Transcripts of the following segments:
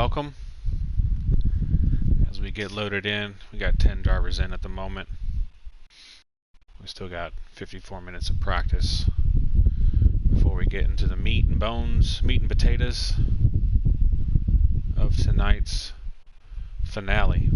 welcome. As we get loaded in, we got 10 drivers in at the moment. We still got 54 minutes of practice before we get into the meat and potatoes of tonight's finale.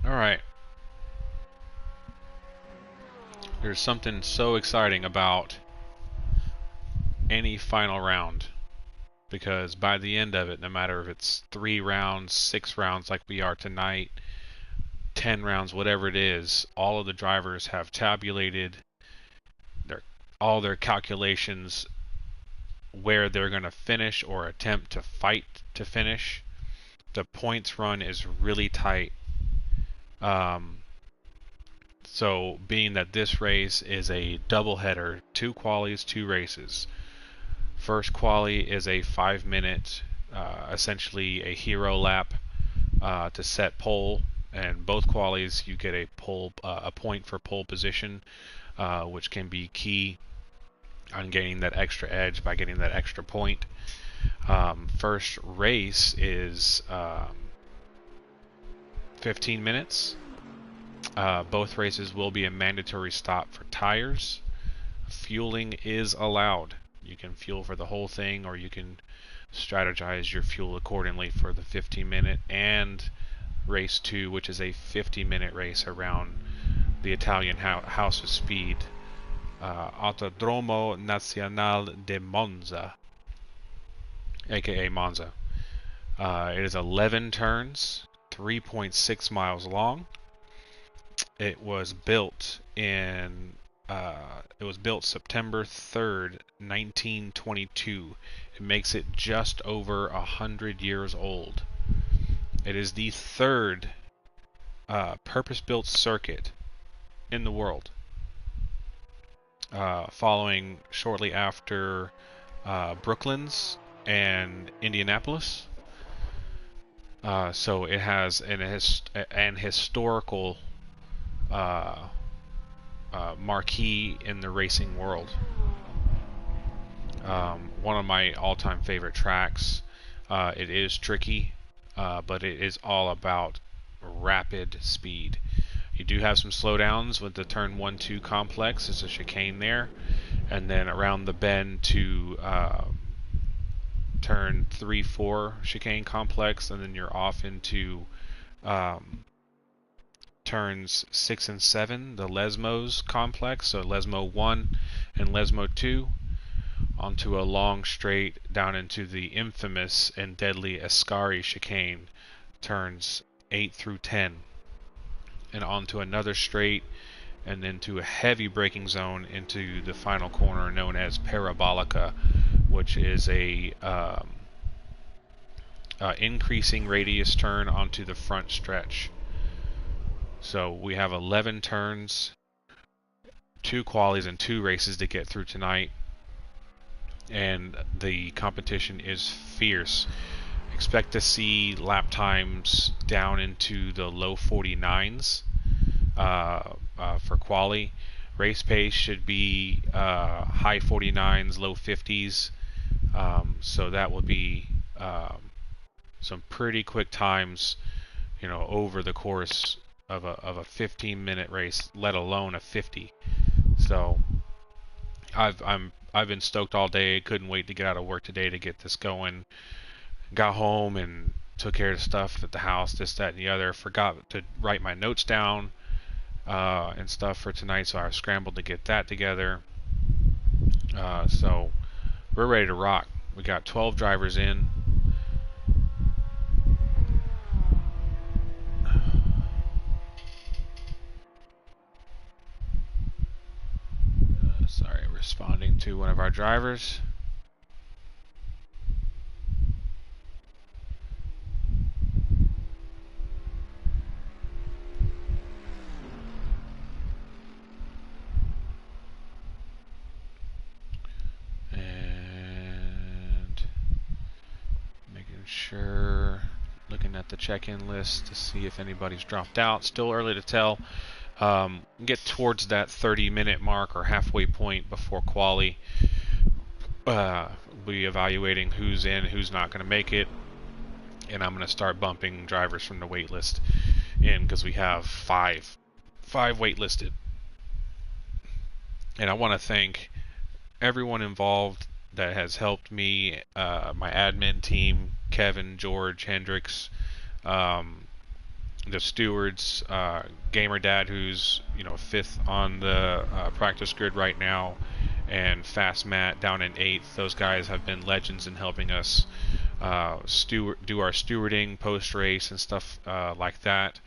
Alright. There's something so exciting about any final round, because by the end of it, no matter if it's 3 rounds, 6 rounds like we are tonight, 10 rounds, whatever it is, all of the drivers have tabulated all their calculations where they're going to finish or attempt to fight to finish. The points run is really tight. So being that this race is a doubleheader, 2 qualies, 2 races. First quali is a 5-minute, essentially a hero lap to set pole, and both qualies you get a point for pole position, which can be key on gaining that extra edge by getting that extra point. First race is 15 minutes. Both races will be a mandatory stop for tires. Fueling is allowed. You can fuel for the whole thing, or you can strategize your fuel accordingly for the 15-minute and race 2, which is a 50-minute race around the Italian House of Speed, Autodromo Nazionale de Monza, aka Monza. It is 11 turns, 3.6 miles long. It was built September 3rd, 1922. It makes it just over 100 years old. It is the 3rd purpose-built circuit in the world, following shortly after Brooklands and Indianapolis. So it has an historical marquee in the racing world. One of my all-time favorite tracks. It is tricky, but it is all about rapid speed. You do have some slowdowns with the turn 1-2 complex. There's a chicane there, and then around the bend to turn 3-4 chicane complex, and then you're off into turns 6 and 7, the Lesmos complex, so Lesmo 1 and Lesmo 2, onto a long straight down into the infamous and deadly Ascari chicane, turns 8 through 10, and onto another straight, and then to a heavy braking zone into the final corner known as Parabolica, which is a increasing radius turn onto the front stretch. So we have 11 turns, 2 qualies, and 2 races to get through tonight, and the competition is fierce. Expect to see lap times down into the low 49s for quali. Race pace should be high 49s, low 50s, so that will be some pretty quick times over the course of a 15-minute race, let alone a 50. So I've been stoked all day. Couldn't wait to get out of work today to get this going. Got home and took care of stuff at the house, this, that, and the other. Forgot to write my notes down and stuff for tonight, so I scrambled to get that together. So we're ready to rock. We got 12 drivers in. Sorry, responding to one of our drivers. And making sure, looking at the check-in list to see if anybody's dropped out. Still early to tell. Get towards that 30-minute mark or halfway point before quali. Be evaluating who's in, who's not going to make it, and I'm going to start bumping drivers from the wait list in, because we have five waitlisted. And I want to thank everyone involved that has helped me, my admin team, Kevin, George, Hendricks, the stewards, Gamer Dad, who's 5th on the practice grid right now, and Fast Matt down in 8th. Those guys have been legends in helping us do our stewarding post race and stuff like that,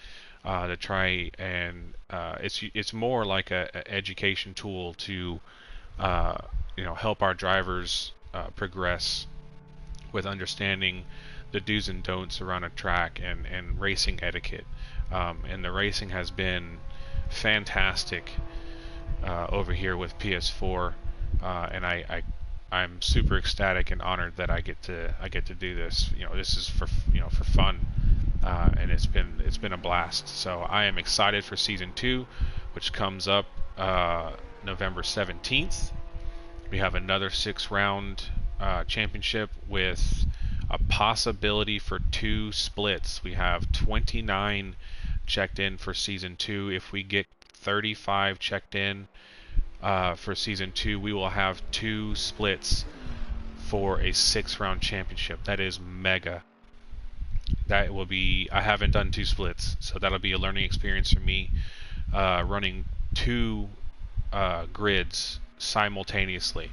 to try and it's more like a education tool to help our drivers progress with understanding the do's and don'ts around a track and racing etiquette. And the racing has been fantastic over here with PS4, and I'm super ecstatic and honored that I get to do this. This is for fun, and it's been a blast. So I am excited for season 2, which comes up November 17th. We have another 6-round championship with a possibility for 2 splits. We have 29 checked in for season 2. If we get 35 checked in for season 2, we will have 2 splits for a 6-round championship. That is mega. That will be, I haven't done 2 splits, so that'll be a learning experience for me, running 2 grids simultaneously.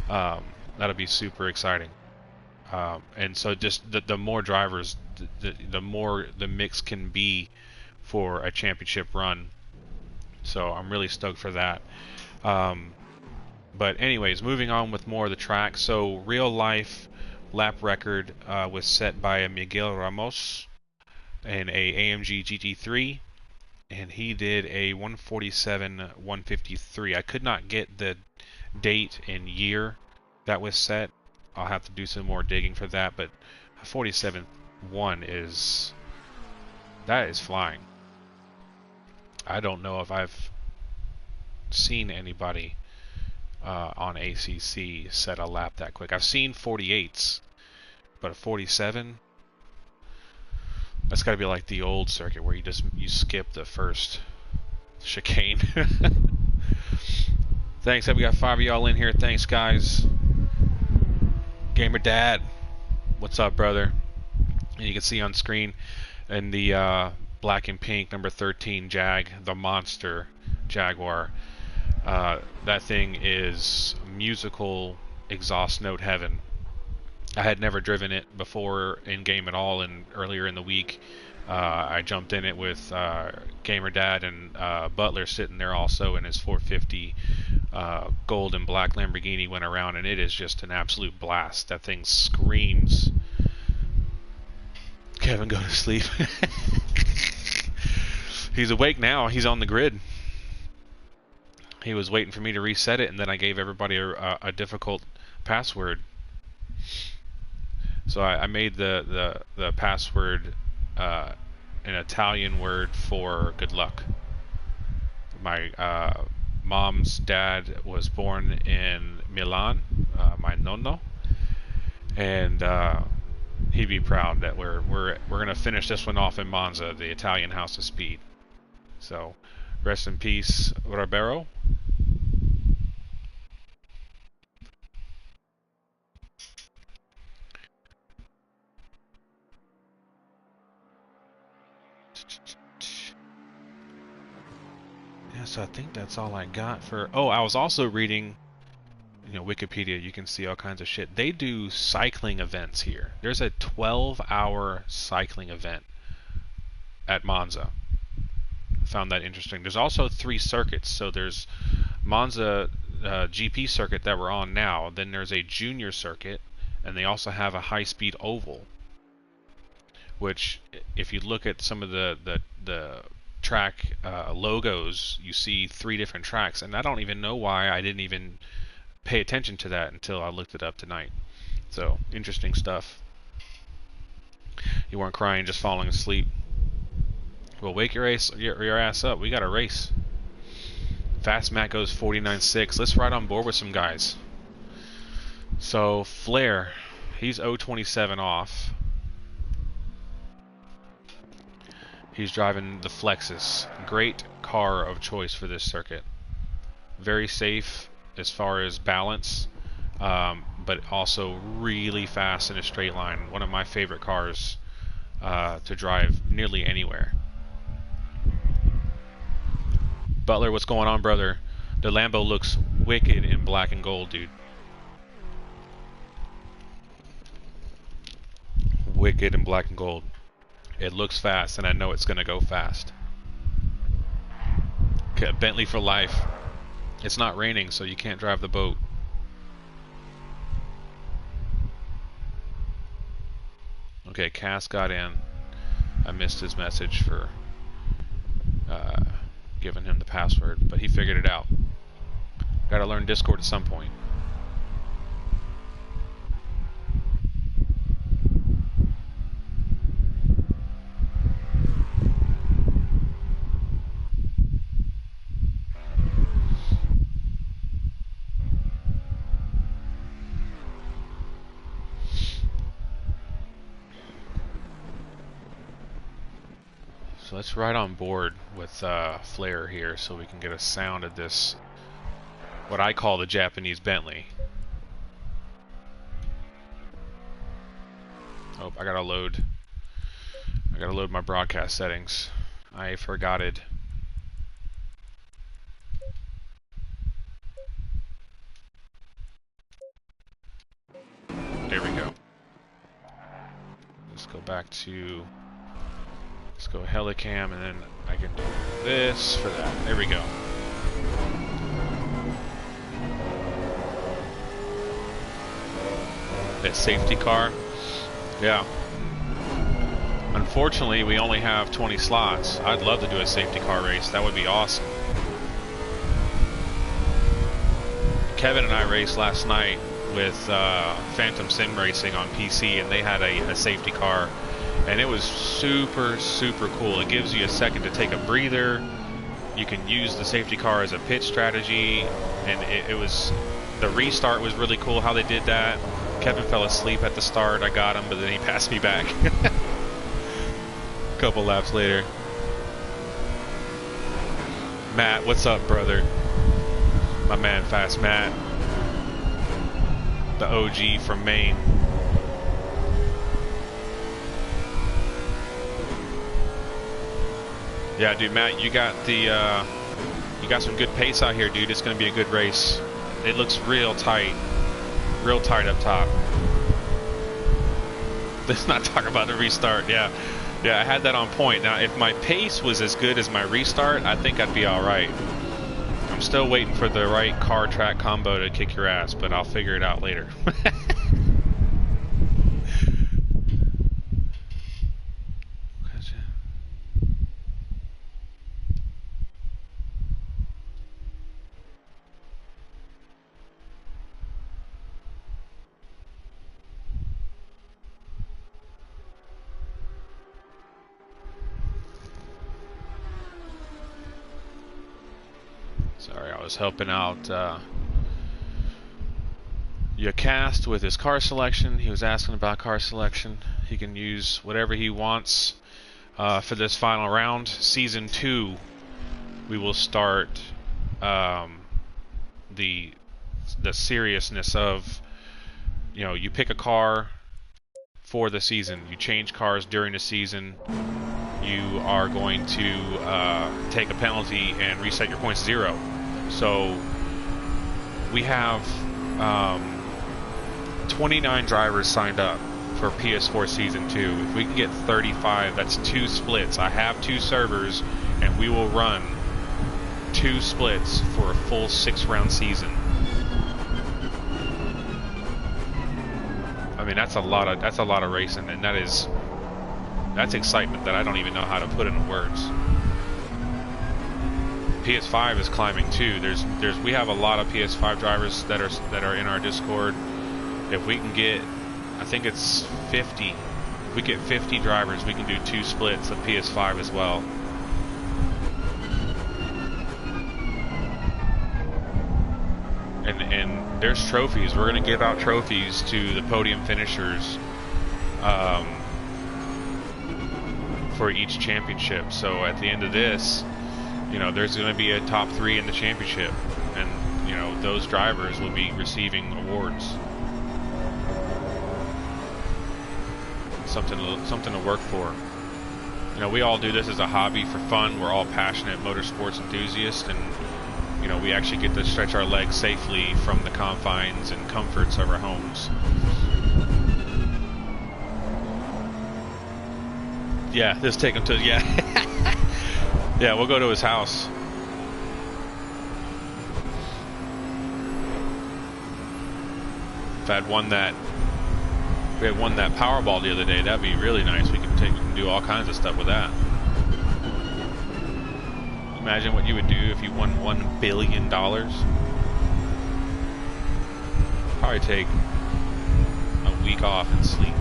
That'll be super exciting. And so just the more drivers, the more the mix can be for a championship run. So I'm really stoked for that. But anyways, moving on with more of the track. So real life lap record was set by Miguel Ramos in a AMG GT3, and he did a 147.153. I could not get the date and year that was set. I'll have to do some more digging for that, but 47.1 is flying. I don't know if I've seen anybody on ACC set a lap that quick. I've seen 48s, but a 47, that's got to be like the old circuit where you skip the first chicane. Thanks, we got 5 of y'all in here. Thanks, guys. Gamer Dad, what's up, brother? And you can see on screen in the black and pink number 13 Jag, the monster Jaguar. That thing is musical exhaust note heaven. I had never driven it before in game at all, and earlier in the week I jumped in it with Gamer Dad and Butler sitting there also in his 450 gold and black Lamborghini. Went around, and it is just an absolute blast. That thing screams. Kevin, go to sleep. He's awake now. He's on the grid. He was waiting for me to reset it, and then I gave everybody a difficult password. So I made the password an Italian word for good luck. My mom's dad was born in Milan, my nonno, and He'd be proud that we're gonna finish this one off in Monza, the Italian House of Speed. So, rest in peace, Ribeiro. Yeah, so I think that's all I got for. Oh, I was also reading, Wikipedia. You can see all kinds of shit. They do cycling events here. There's a 12-hour cycling event at Monza. I found that interesting. There's also 3 circuits. So there's Monza GP circuit that we're on now. Then there's a junior circuit, and they also have a high-speed oval. Which, if you look at some of the track logos, you see 3 different tracks, and I don't even know why I didn't even pay attention to that until I looked it up tonight. So, interesting stuff. You weren't crying, just falling asleep. Well, wake your ass up. We got a race. Fast Matt goes 49.6. Let's ride on board with some guys. So, Flair, he's 0.27 off. He's driving the Flexus. Great car of choice for this circuit. Very safe as far as balance, but also really fast in a straight line. One of my favorite cars to drive nearly anywhere. Butler, what's going on, brother? The Lambo looks wicked in black and gold, dude. Wicked in black and gold. It looks fast, and I know it's going to go fast. Okay, Bentley for life. It's not raining, so you can't drive the boat. Okay, Cass got in. I missed his message for giving him the password, but he figured it out. Gotta learn Discord at some point. So let's ride on board with Flair here so we can get a sound of this, what I call the Japanese Bentley. Oh, I gotta load my broadcast settings. I forgot it. There we go. Let's go back to... Let's go Helicam, and then I can do this for that. There we go. That safety car. Yeah. Unfortunately, we only have 20 slots. I'd love to do a safety car race. That would be awesome. Kevin and I raced last night with Phantom Sim Racing on PC, and they had a safety car. And it was super, super cool. It gives you a second to take a breather. You can use the safety car as a pit strategy. And it was... The restart was really cool how they did that. Kevin fell asleep at the start. I got him, but then he passed me back. A couple laps later. Matt, what's up, brother? My man, Fast Matt. The OG from Maine. Yeah, dude, Matt, you got some good pace out here, dude. It's gonna be a good race. It looks real tight up top. Let's not talk about the restart. Yeah, I had that on point. Now, if my pace was as good as my restart, I think I'd be all right. I'm still waiting for the right car track combo to kick your ass, but I'll figure it out later. Sorry, I was helping out Yacast with his car selection. He was asking about car selection. He can use whatever he wants for this final round. Season 2, we will start the seriousness of, you know, you pick a car for the season. You change cars during the season. You are going to take a penalty and reset your points 0. So we have 29 drivers signed up for PS4 Season 2. If we can get 35, that's 2 splits. I have 2 servers, and we will run 2 splits for a full 6-round season. I mean, that's a lot of racing, and that's excitement that I don't even know how to put into words. PS5 is climbing too. We have a lot of PS5 drivers that are in our Discord. If we can get, I think it's 50. If we get 50 drivers, we can do 2 splits of PS5 as well. And there's trophies. We're going to give out trophies to the podium finishers for each championship. So at the end of this, you know, there's going to be a top 3 in the championship, and you know, those drivers will be receiving awards. Something to work for. You know, we all do this as a hobby for fun. We're all passionate motorsports enthusiasts, and you know, we actually get to stretch our legs safely from the confines and comforts of our homes. Yeah, just take him to, yeah. Yeah, we'll go to his house. If we had won that Powerball the other day, that'd be really nice. We can do all kinds of stuff with that. Imagine what you would do if you won $1 billion. Probably take a week off and sleep.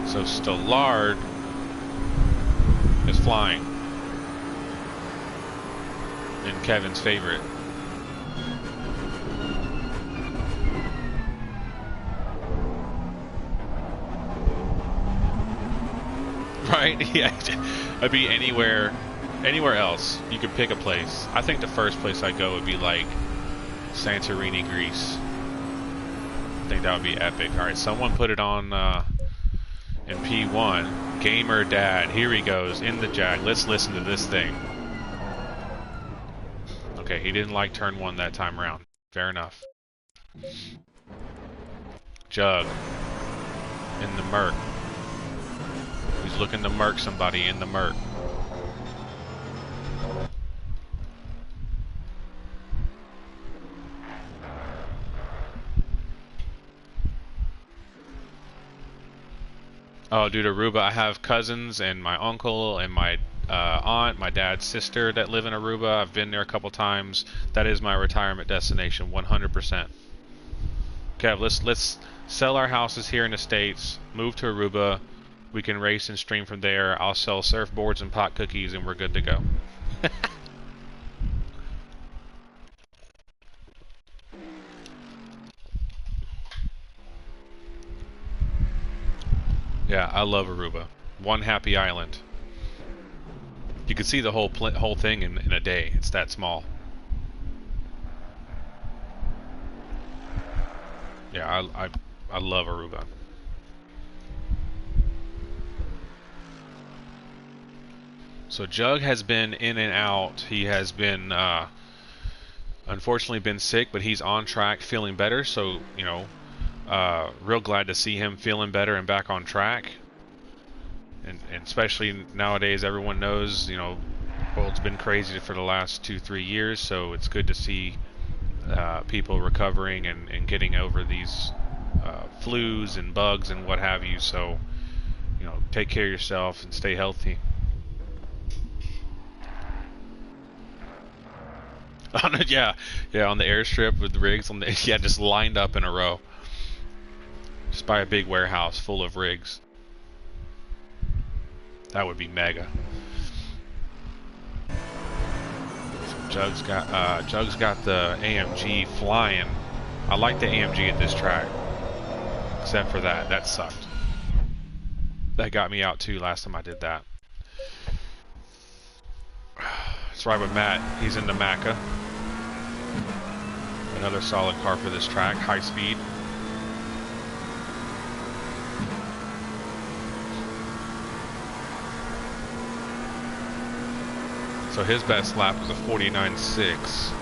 So Stallard is flying in Kevin's favorite. Right? Yeah. I'd be anywhere else. You could pick a place. I think the first place I'd go would be like Santorini, Greece. I think that would be epic. Alright, someone put it on in P1. Gamer Dad. Here he goes in the Jag. Let's listen to this thing. Okay, he didn't like turn 1 that time around. Fair enough. Jug in the Merc. He's looking to murk somebody in the Merc. Oh, dude, Aruba. I have cousins and my uncle and my aunt, my dad's sister that live in Aruba. I've been there a couple times. That is my retirement destination, 100%. Kev, let's sell our houses here in the States, move to Aruba. We can race and stream from there. I'll sell surfboards and pot cookies, and we're good to go. Yeah, I love Aruba. One happy island. You can see the whole thing in a day. It's that small. Yeah, I love Aruba. So Jug has been in and out. He has been, unfortunately, been sick, but he's on track, feeling better. So, you know, real glad to see him feeling better and back on track. And especially nowadays, everyone knows, you know, the world's been crazy for the last 2-3 years. So it's good to see people recovering and getting over these flus and bugs and what have you. So, you know, take care of yourself and stay healthy. Yeah, on the airstrip with the rigs on the just lined up in a row, just by a big warehouse full of rigs. That would be mega. Jug's got the AMG flying. I like the AMG at this track, except for that. That sucked. That got me out too last time I did that. Let's ride with Matt. He's in the Macca. Another solid car for this track. High speed. So his best lap was a 49.6.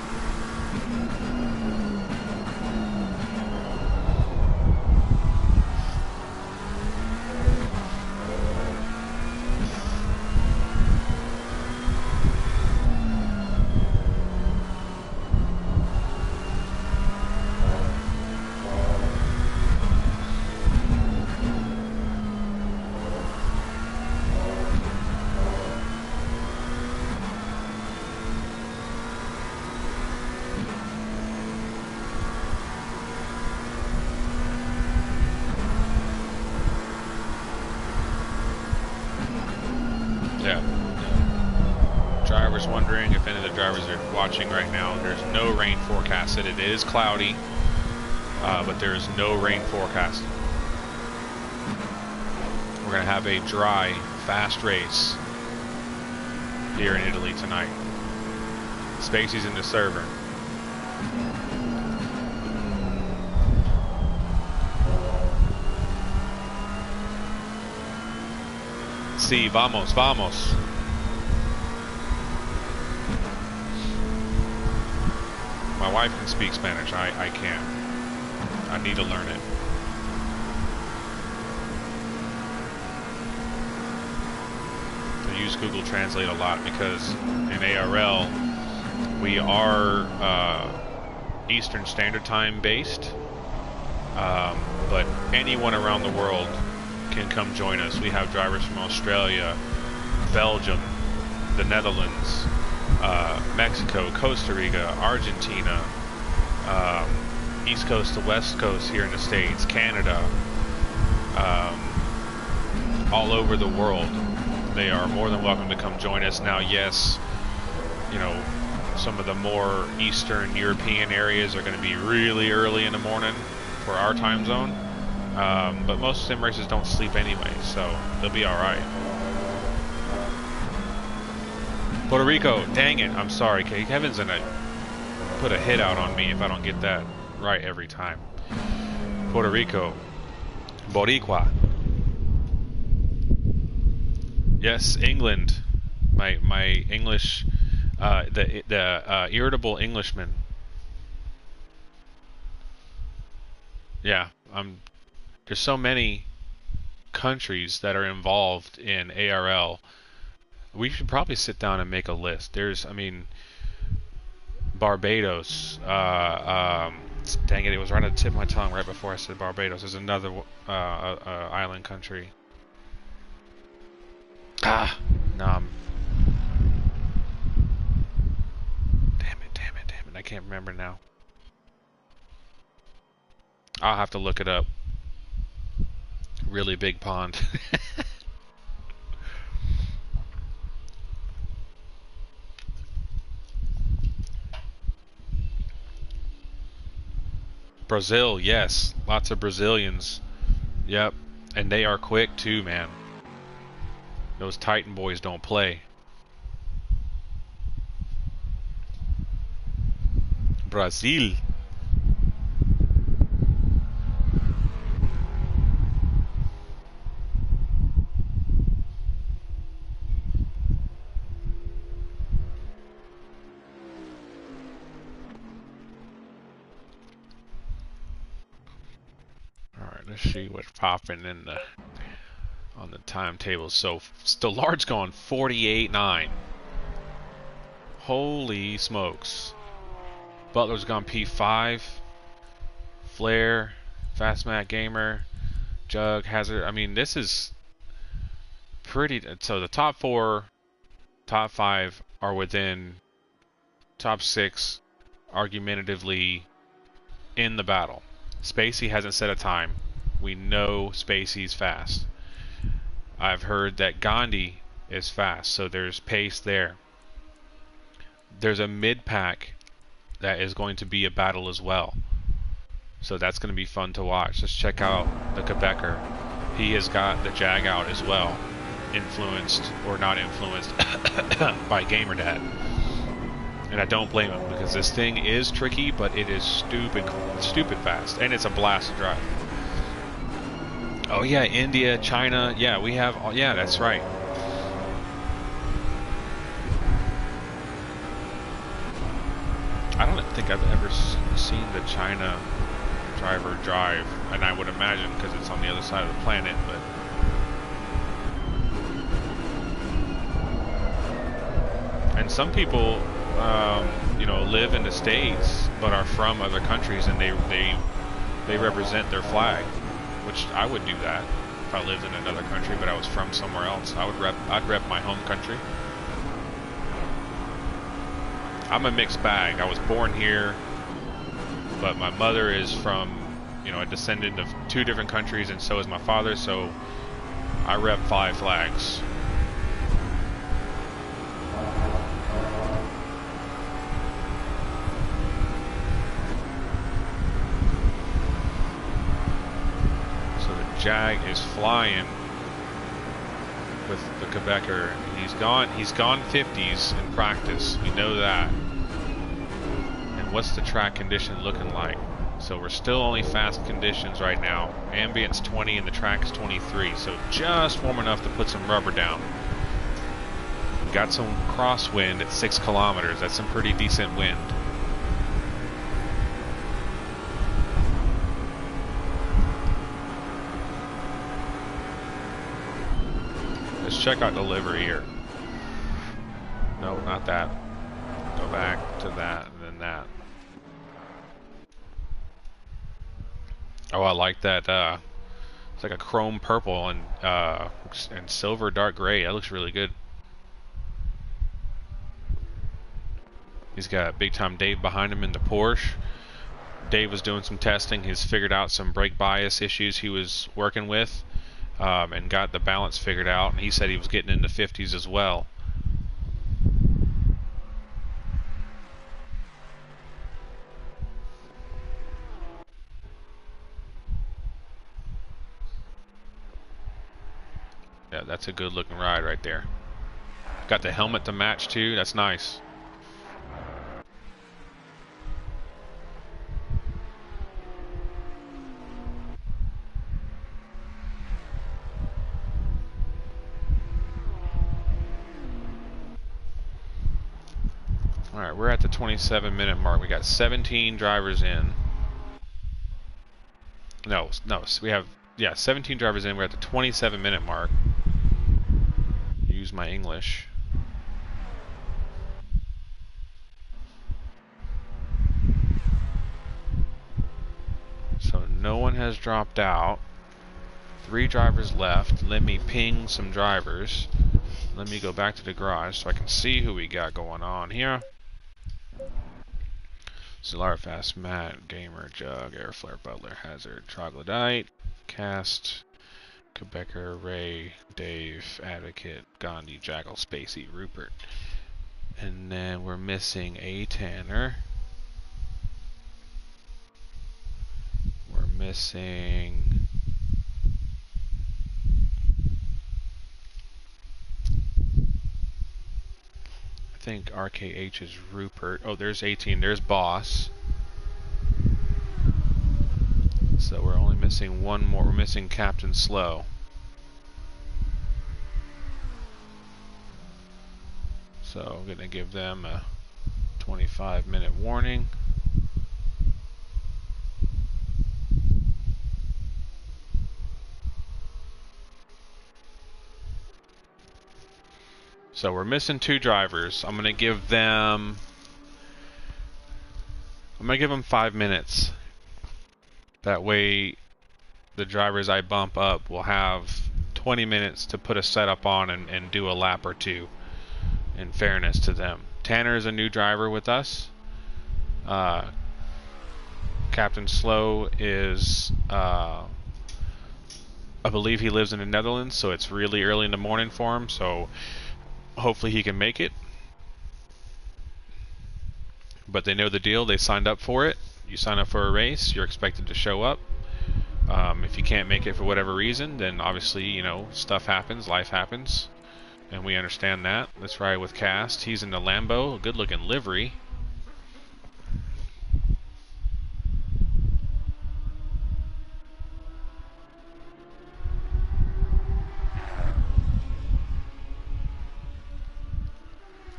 Drivers wondering if any of the drivers are watching right now. There's no rain forecasted. It is cloudy, but there is no rain forecasted. We're going to have a dry, fast race here in Italy tonight. Spacey's in the server. Sí, vamos, vamos. My wife can speak Spanish. I can't. I need to learn it. I use Google Translate a lot because in ARL we are Eastern Standard Time based, but anyone around the world can come join us. We have drivers from Australia, Belgium, the Netherlands, Mexico, Costa Rica, Argentina, East Coast to West Coast here in the States, Canada, all over the world. They are more than welcome to come join us. Now, yes, you know, some of the more Eastern European areas are going to be really early in the morning for our time zone, but most sim races don't sleep anyway, so they'll be all right. Puerto Rico, dang it, I'm sorry. Kevin's gonna put a hit out on me if I don't get that right every time. Puerto Rico, Boricua. Yes, England. My English, the irritable Englishman. Yeah, there's so many countries that are involved in ARL. We should probably sit down and make a list. I mean, Barbados. Dang it, it was right at the tip of my tongue right before I said Barbados. There's another island country. Ah, no. Damn it. I can't remember now. I'll have to look it up. Really big pond. Brazil, yes. Lots of Brazilians. Yep. And they are quick too, man. Those Titan boys don't play. Brazil. Let's see what's popping in on the timetable. So Stillard's going 48.9. Holy smokes. Butler's gone P5. Flair, Fast Matt Gamer, Jug, Hazard. I mean, this is pretty. So the top 4, top 5 are within top 6, argumentatively in the battle. Spacey hasn't set a time. We know Spacey's fast. I've heard that Gandhi is fast, so there's pace there. there's a mid-pack that is going to be a battle as well. So that's going to be fun to watch. Let's check out the Quebecer. He has got the Jag out as well. Influenced, or not influenced, by GamerDad. And I don't blame him, because this thing is tricky, but it is stupid fast. And it's a blast to drive. Oh yeah, India, China, yeah, we have, yeah, that's right. I don't think I've ever seen the China driver drive, and I would imagine because it's on the other side of the planet, but and some people you know, live in the States but are from other countries, and they represent their flag, which I would do that if I lived in another country but I was from somewhere else. I'd rep my home country. I'm a mixed bag. I was born here, but my mother is from, you know, a descendant of 2 different countries, and so is my father, so I rep 5 flags. So the Jag is flying with the Quebecer. He's gone 50s in practice. We know that. And what's the track condition looking like? So we're still only fast conditions right now. Ambient's 20 and the track is 23. So just warm enough to put some rubber down. Got some crosswind at 6 kilometers. That's some pretty decent wind. Let's check out the livery here. No, not that. Go back to that and then that. Oh, I like that. It's like a chrome purple and silver dark gray. That looks really good. He's got Big Time Dave behind him in the Porsche. Dave was doing some testing. He's figured out some brake bias issues he was working with, and got the balance figured out. And he said he was getting into 50s as well. Yeah, that's a good looking ride right there. Got the helmet to match too. That's nice. Alright, we're at the 27-minute mark. We got 17 drivers in. No, we have, yeah, 17 drivers in. We're at the 27-minute mark. Use my English. So no one has dropped out. 3 drivers left. Let me ping some drivers. Let me go back to the garage so I can see who we got going on here. Solar Fast, Matt, Gamer, Jug, Airflare, Butler, Hazard, Troglodyte, Cast, Quebecer, Ray, Dave, Advocate, Gandhi, Jackal, Spacey, Rupert. And then we're missing a Tanner. We're missing... I think RKH is Rupert. Oh, there's 18. There's Boss. So we're only missing one more. We're missing Captain Slow. So I'm going to give them a 25-minute warning. So we're missing 2 drivers. I'm going to give them 5 minutes. That way the drivers I bump up will have 20 minutes to put a setup on and do a lap or 2, in fairness to them. Tanner is a new driver with us. Captain Slow is, I believe he lives in the Netherlands, so it's really early in the morning for him, so hopefully he can make it. but they know the deal. They signed up for it. You sign up for a race, you're expected to show up. If you can't make it for whatever reason, then obviously, you know, stuff happens, life happens, and we understand that. Let's ride with Cast. He's in the Lambo, good looking livery.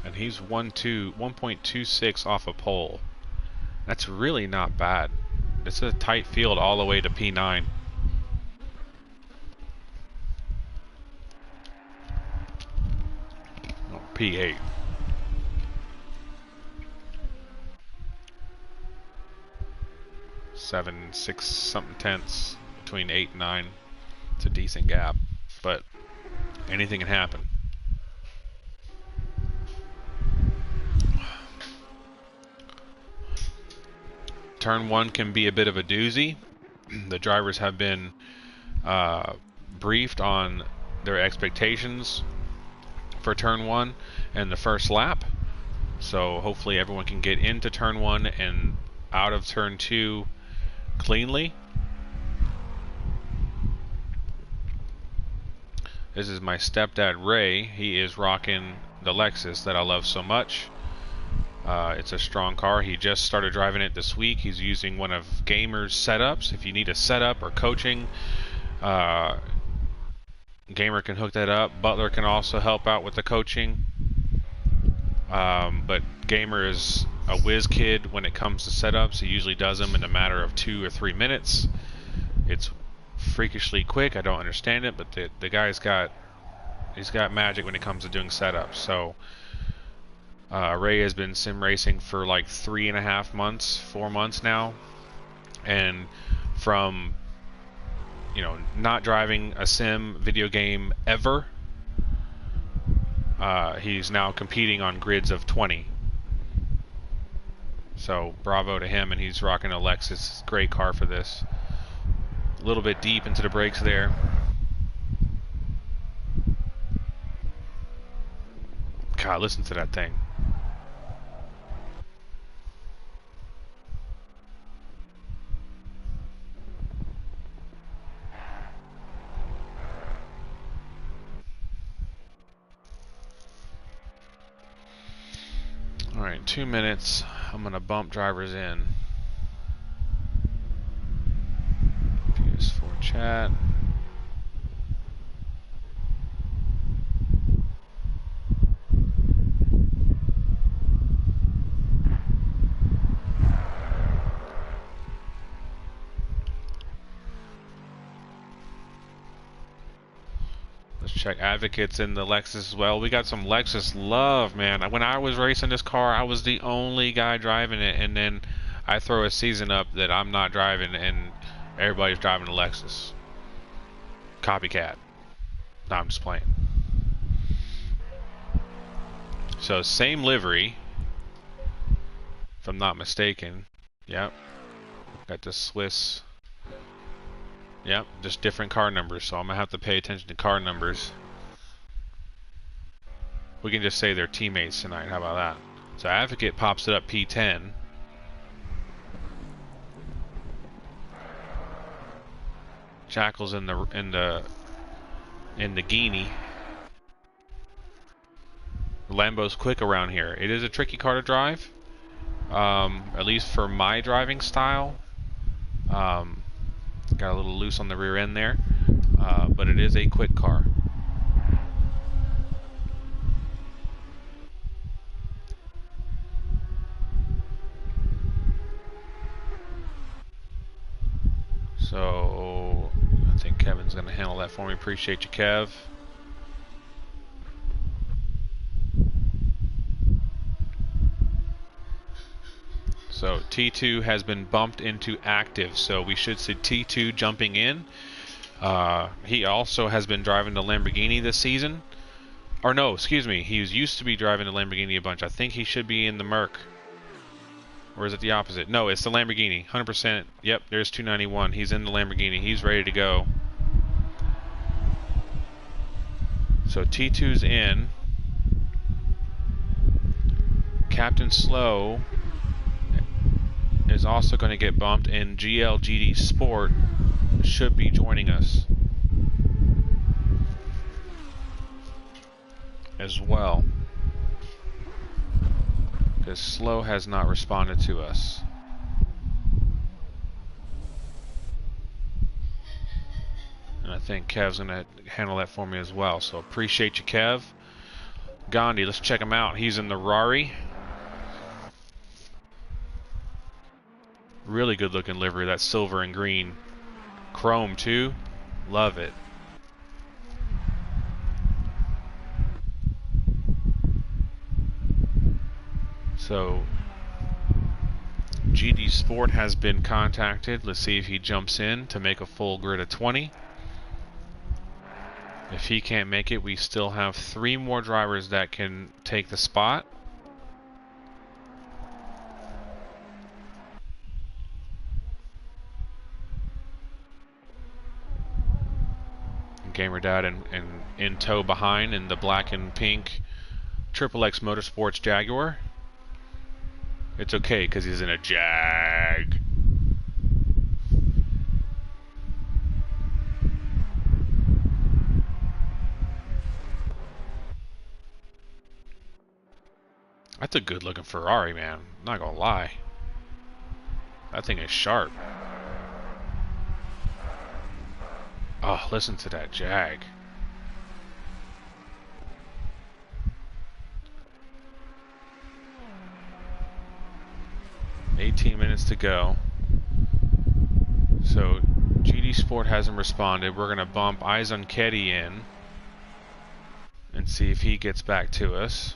And he's 1.26 off a pole. That's really not bad. It's a tight field all the way to P9. Oh, P8. Seven, 6 something tenths between 8 and 9. It's a decent gap, but anything can happen. Turn 1 can be a bit of a doozy. The drivers have been briefed on their expectations for turn 1 and the first lap. So hopefully everyone can get into turn 1 and out of turn 2 cleanly. This is my stepdad Ray. He is rocking the Lexus that I love so much. It's a strong car. He just started driving it this week. He's using one of Gamer's setups. If you need a setup or coaching, Gamer can hook that up. Butler can also help out with the coaching. But Gamer is a whiz kid when it comes to setups. He usually does them in a matter of 2 or 3 minutes. It's freakishly quick. I don't understand it, but the guy's got magic when it comes to doing setups. So Ray has been sim racing for like 3.5 months, 4 months now, and from, you know, not driving a sim video game ever, he's now competing on grids of 20. So bravo to him, and he's rocking a Lexus. Great car for this. A little bit deep into the brakes there. God, listen to that thing. Alright, 2 minutes. I'm gonna bump drivers in. PS4 chat. Let's check advocates in the Lexus as well. We got some Lexus love, man. When I was racing this car, I was the only guy driving it, and then I throw a season up that I'm not driving, and everybody's driving a Lexus. Copycat. No, I'm just playing. So same livery, if I'm not mistaken. Yep. Got the Swiss. Yep, just different car numbers, so I'm going to have to pay attention to car numbers. We can just say they're teammates tonight, how about that? So Advocate pops it up P10. Jackal's in the Guinea. Lambo's quick around here. It is a tricky car to drive, at least for my driving style. Got a little loose on the rear end there, but it is a quick car. So I think Kevin's going to handle that for me. Appreciate you, Kev. So T2 has been bumped into active, so we should see T2 jumping in. He also has been driving the Lamborghini this season. Or no, excuse me, he used to be driving the Lamborghini a bunch. I think he should be in the Merc. Or is it the opposite? No, it's the Lamborghini, 100%. Yep, there's 291. He's in the Lamborghini. He's ready to go. So T2's in. Captain Slow is also going to get bumped, and GLGD Sport should be joining us as well, because Slow has not responded to us. And I think Kev's going to handle that for me as well, so appreciate you, Kev. Gandhi, let's check him out. He's in the Rari. Really good looking livery, that silver and green. Chrome too, love it. So GD Sport has been contacted. Let's see if he jumps in to make a full grid of 20. If he can't make it, we still have 3 more drivers that can take the spot. GamerDad and in tow behind in the black and pink XXX Motorsports Jaguar. It's okay because he's in a Jag. That's a good looking Ferrari, man. I'm not gonna lie. That thing is sharp. Oh, listen to that Jag. $18 minutes to go. So GD Sport hasn't responded. We're gonna bump Eyes on Keddy in and see if he gets back to us.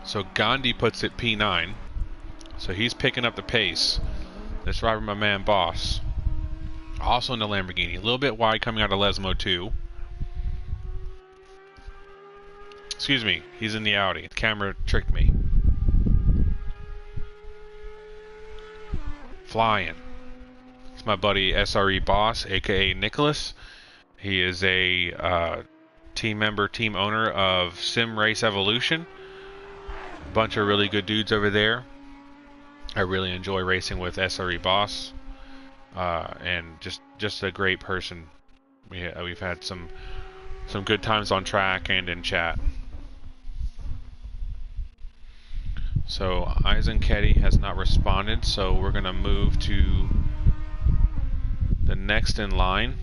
So Gandhi puts it P9. So he's picking up the pace. Let's ride with my man Boss. Also in the Lamborghini. A little bit wide coming out of Lesmo too. Excuse me, he's in the Audi. The camera tricked me. Flying. It's my buddy SRE Boss, aka Nicholas. He is a team member, team owner of Sim Race Evolution. Bunch of really good dudes over there. I really enjoy racing with SRE Boss, and just a great person. We've had some good times on track and in chat. So Eisen Keddy has not responded, so we're gonna move to the next in line.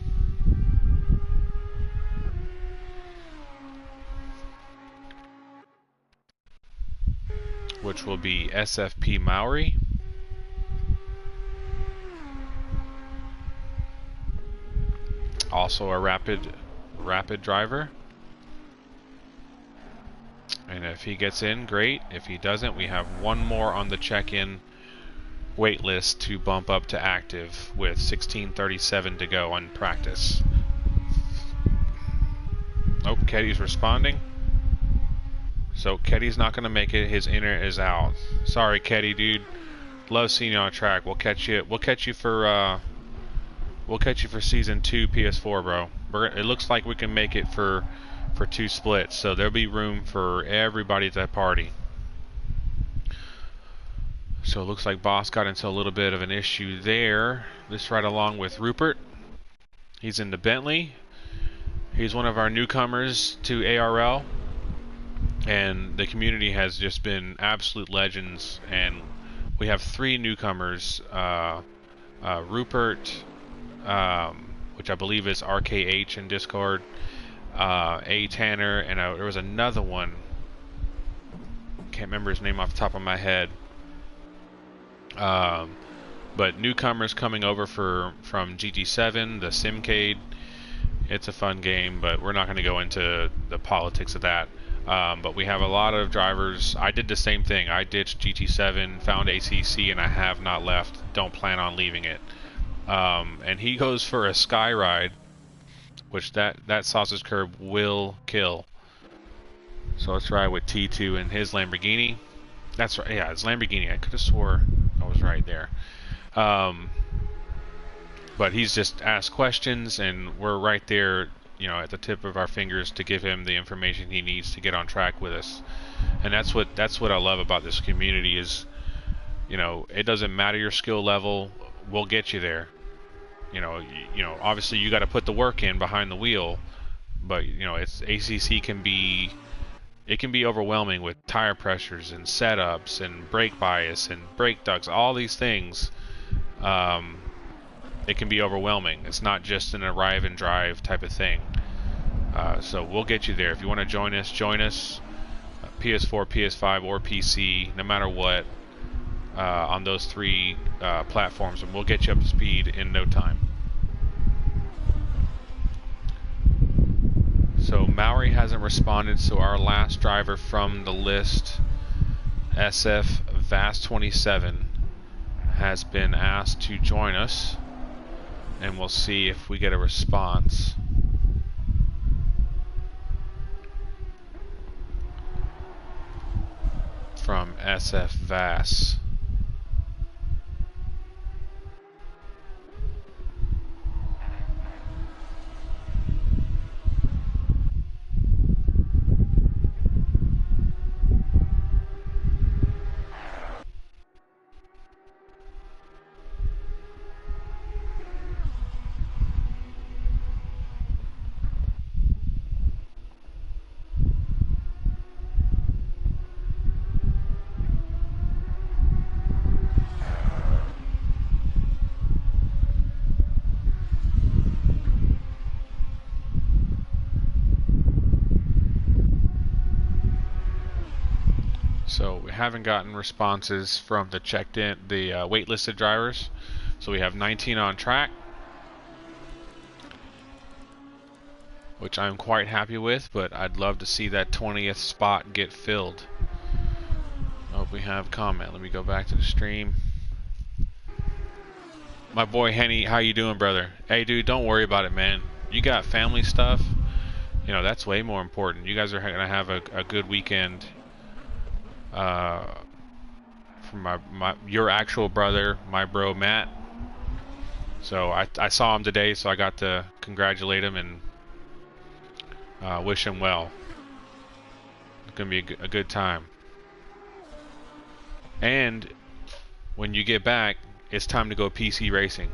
Which will be SFP Maori. Also a rapid driver. And if he gets in, great. If he doesn't, we have one more on the check-in wait list to bump up to active with 16:37 to go on practice. Oh, Keddy's responding. So Keddy's not gonna make it. His inner is out. Sorry, Keddy, dude. Love seeing you on track. We'll catch you for season 2 PS4, bro. It looks like we can make it for 2 splits, so there'll be room for everybody at that party. So it looks like Boss got into a little bit of an issue there. Let's ride along with Rupert. He's in the Bentley. He's one of our newcomers to ARL. And the community has just been absolute legends, and we have 3 newcomers, Rupert, which I believe is RKH in Discord, A Tanner, and there was another one, can't remember his name off the top of my head, but newcomers coming over from GT7, the Simcade. It's a fun game, but we're not going to go into the politics of that. But we have a lot of drivers. I did the same thing. I ditched GT7, found ACC, and I have not left. Don't plan on leaving it. And he goes for a sky ride, which that sausage curb will kill. So let's ride with T2 in his Lamborghini. That's right. Yeah, it's Lamborghini. I could have swore I was right there. But he's just asked questions, and we're right there, you know, at the tip of our fingers to give him the information he needs to get on track with us. And that's what I love about this community is, you know, it doesn't matter your skill level, we'll get you there. You know, obviously you got to put the work in behind the wheel, but you know, it's ACC can be overwhelming with tire pressures and setups and brake bias and brake ducts, all these things. It can be overwhelming. It's not just an arrive and drive type of thing. So we'll get you there. If you want to join us, PS4, PS5, or PC, no matter what, on those three platforms, and we'll get you up to speed in no time. So Maori hasn't responded, so our last driver from the list, SF VAS27, has been asked to join us, and we'll see if we get a response. From SF VAS. So we haven't gotten responses from the waitlisted drivers. So we have 19 on track, which I'm quite happy with, but I'd love to see that 20th spot get filled. Oh, we have a comment. Let me go back to the stream. My boy Henny, how you doing, brother? Hey, dude, don't worry about it, man. You got family stuff. You know, that's way more important. You guys are going to have a good weekend. From your actual brother, my bro Matt. So I saw him today, so I got to congratulate him and wish him well. It's gonna be a good time. And when you get back, it's time to go PC racing.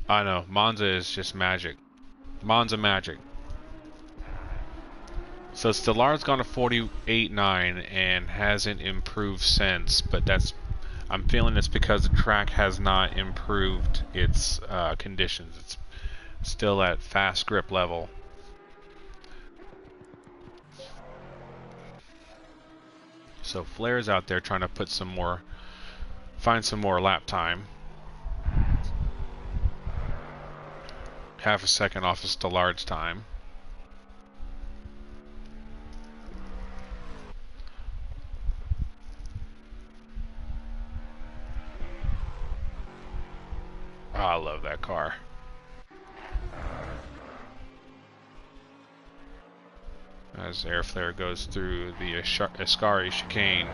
I know, Monza is just magic. Monza magic. So Stellar's gone to 48.9 and hasn't improved since, but I'm feeling it's because the track has not improved its conditions. It's still at fast grip level. So Flair's out there trying to find some more lap time. Half a second off of Stellar's time. Oh, I love that car. As Air Flare goes through the Ascari chicane.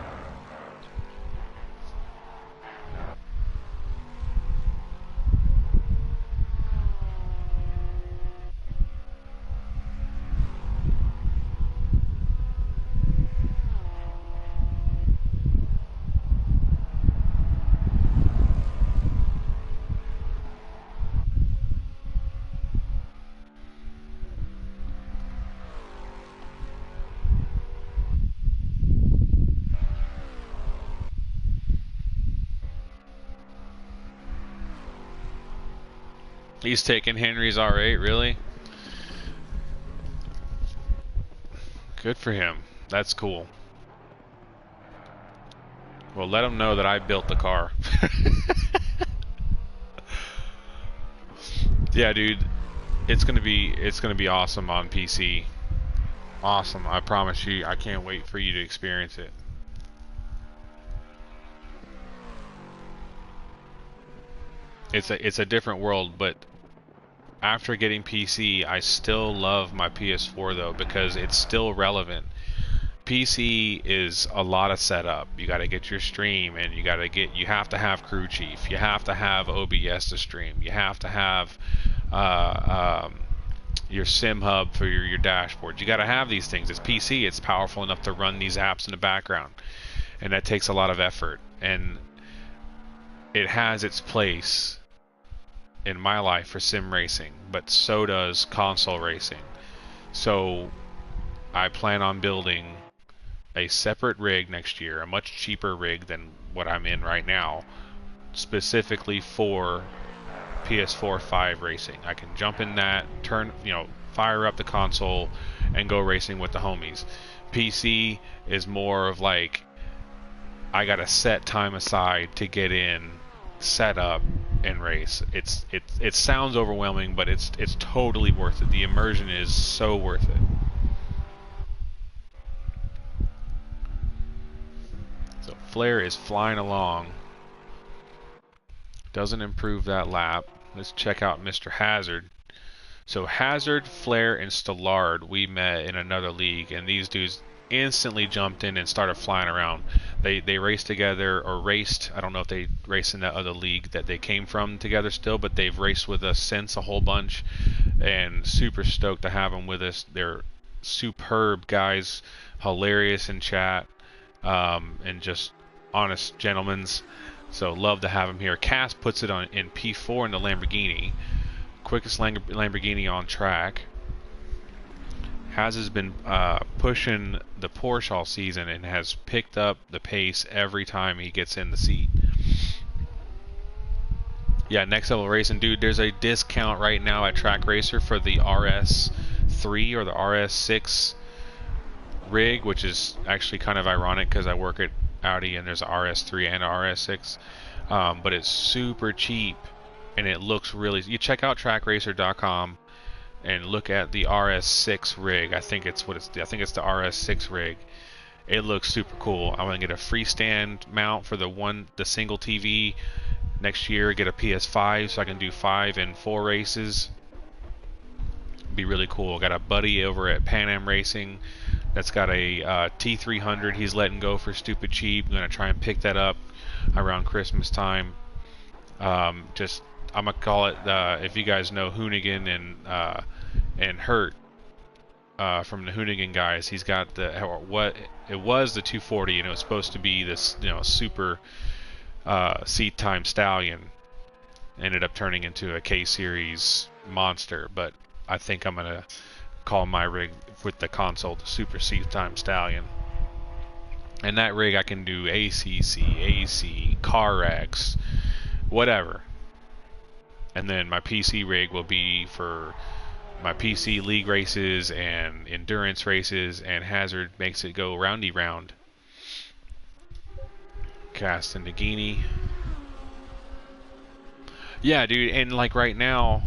He's taking Henry's R8, really? Good for him. That's cool. Well, let him know that I built the car. Yeah, dude. It's gonna be awesome on PC. Awesome. I promise you. I can't wait for you to experience it. It's a different world, but after getting PC, I still love my PS4 though, because it's still relevant. PC is a lot of setup. You got to get your stream, and you have to have crew chief. You have to have OBS to stream. You have to have your sim hub for your dashboard. You got to have these things. It's PC. It's powerful enough to run these apps in the background, and that takes a lot of effort. And it has its place in my life for sim racing, but so does console racing. So I plan on building a separate rig next year, a much cheaper rig than what I'm in right now, specifically for PS4 5 racing. I can jump in that, fire up the console and go racing with the homies. PC is more of like, I gotta set time aside to get in, set up, and race. It sounds overwhelming, but it's totally worth it. The immersion is so worth it. So Flair is flying along. Doesn't improve that lap. Let's check out Mr. Hazard. So Hazard, Flair, and Stallard, we met in another league, and these dudes instantly jumped in and started flying around. They raced together, or raced, I don't know if they raced in that other league that they came from together still, but they've raced with us since a whole bunch, and super stoked to have them with us. They're superb guys, hilarious in chat, and just honest gentlemen. So love to have them here. Cass puts it on in P4 in the Lamborghini. Quickest Lamborghini on track. Has been pushing the Porsche all season and has picked up the pace every time he gets in the seat. Yeah, Next Level Racing, dude, there's a discount right now at Track Racer for the RS3 or the RS6 rig, which is actually kind of ironic because I work at Audi and there's a RS3 and a RS6, but it's super cheap and it looks really. You check out trackracer.com and look at the RS6 rig. I think it's the RS6 rig. It looks super cool. I'm gonna get a freestand mount for the single TV next year. Get a PS5 so I can do 5 and 4 races. Be really cool. Got a buddy over at Pan Am Racing that's got a T300 he's letting go for stupid cheap. I'm gonna try and pick that up around Christmas time. I'm gonna call it, if you guys know Hoonigan and Hurt from the Hoonigan guys, he's got what it was the 240, and it was supposed to be this super seat time stallion. Ended up turning into a K series monster, but I think I'm gonna call my rig with the console the Super Seat Time Stallion. And that rig I can do ACC, AC, CarX, whatever. And then my PC rig will be for my PC league races and endurance races, and Hazard makes it go roundy round. Cast in Nagini. Yeah, dude, and like right now,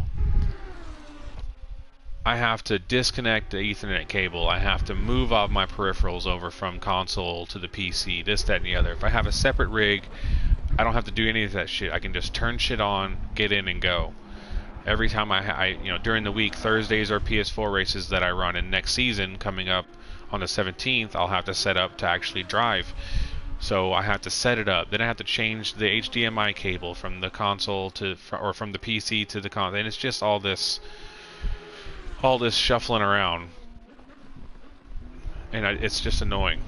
I have to disconnect the Ethernet cable. I have to move all my peripherals over from console to the PC, this, that, and the other. If I have a separate rig, I don't have to do any of that shit. I can just turn shit on, get in, and go. Every time during the week, Thursdays are PS4 races that I run, and next season coming up on the 17th, I'll have to set up to actually drive. So I have to set it up. Then I have to change the HDMI cable from the console or from the PC to the console, and it's just all this shuffling around, and it's just annoying.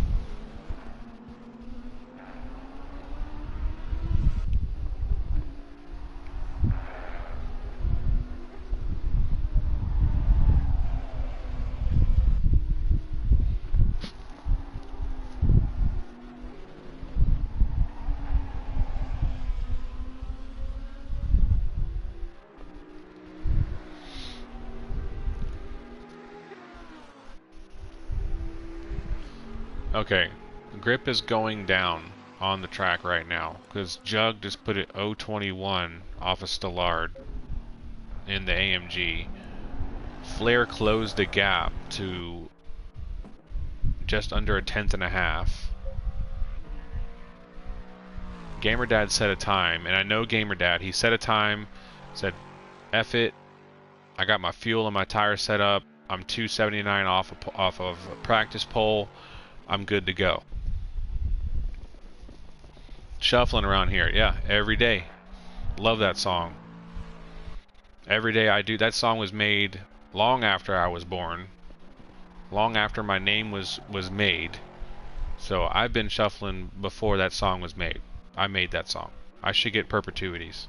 Okay, grip is going down on the track right now because Jug just put it 021 off of Stallard in the AMG. Flair closed the gap to just under a tenth and a half. GamerDad set a time, and I know GamerDad, he set a time, said F it, I got my fuel and my tires set up, I'm 279 off of a practice pole. I'm good to go. Shuffling around here, yeah, every day. Love that song. Every day I do. That song was made long after I was born, long after my name was made. So I've been shuffling before that song was made. I made that song. I should get perpetuities.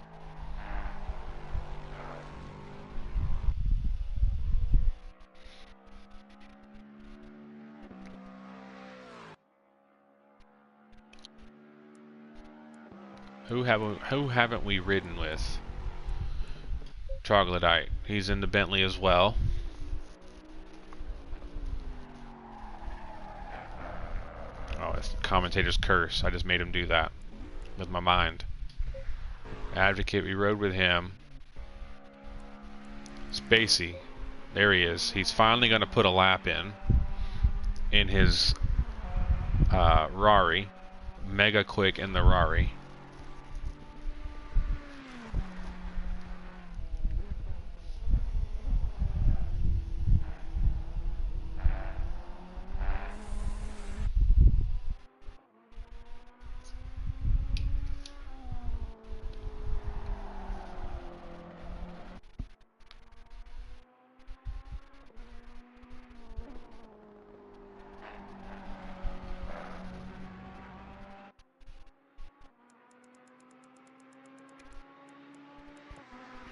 Who haven't we ridden with? Troglodyte. He's in the Bentley as well. Oh, it's commentator's curse. I just made him do that with my mind. Advocate, we rode with him. Spacey. There he is. He's finally going to put a lap in his Rari. Mega quick in the Rari.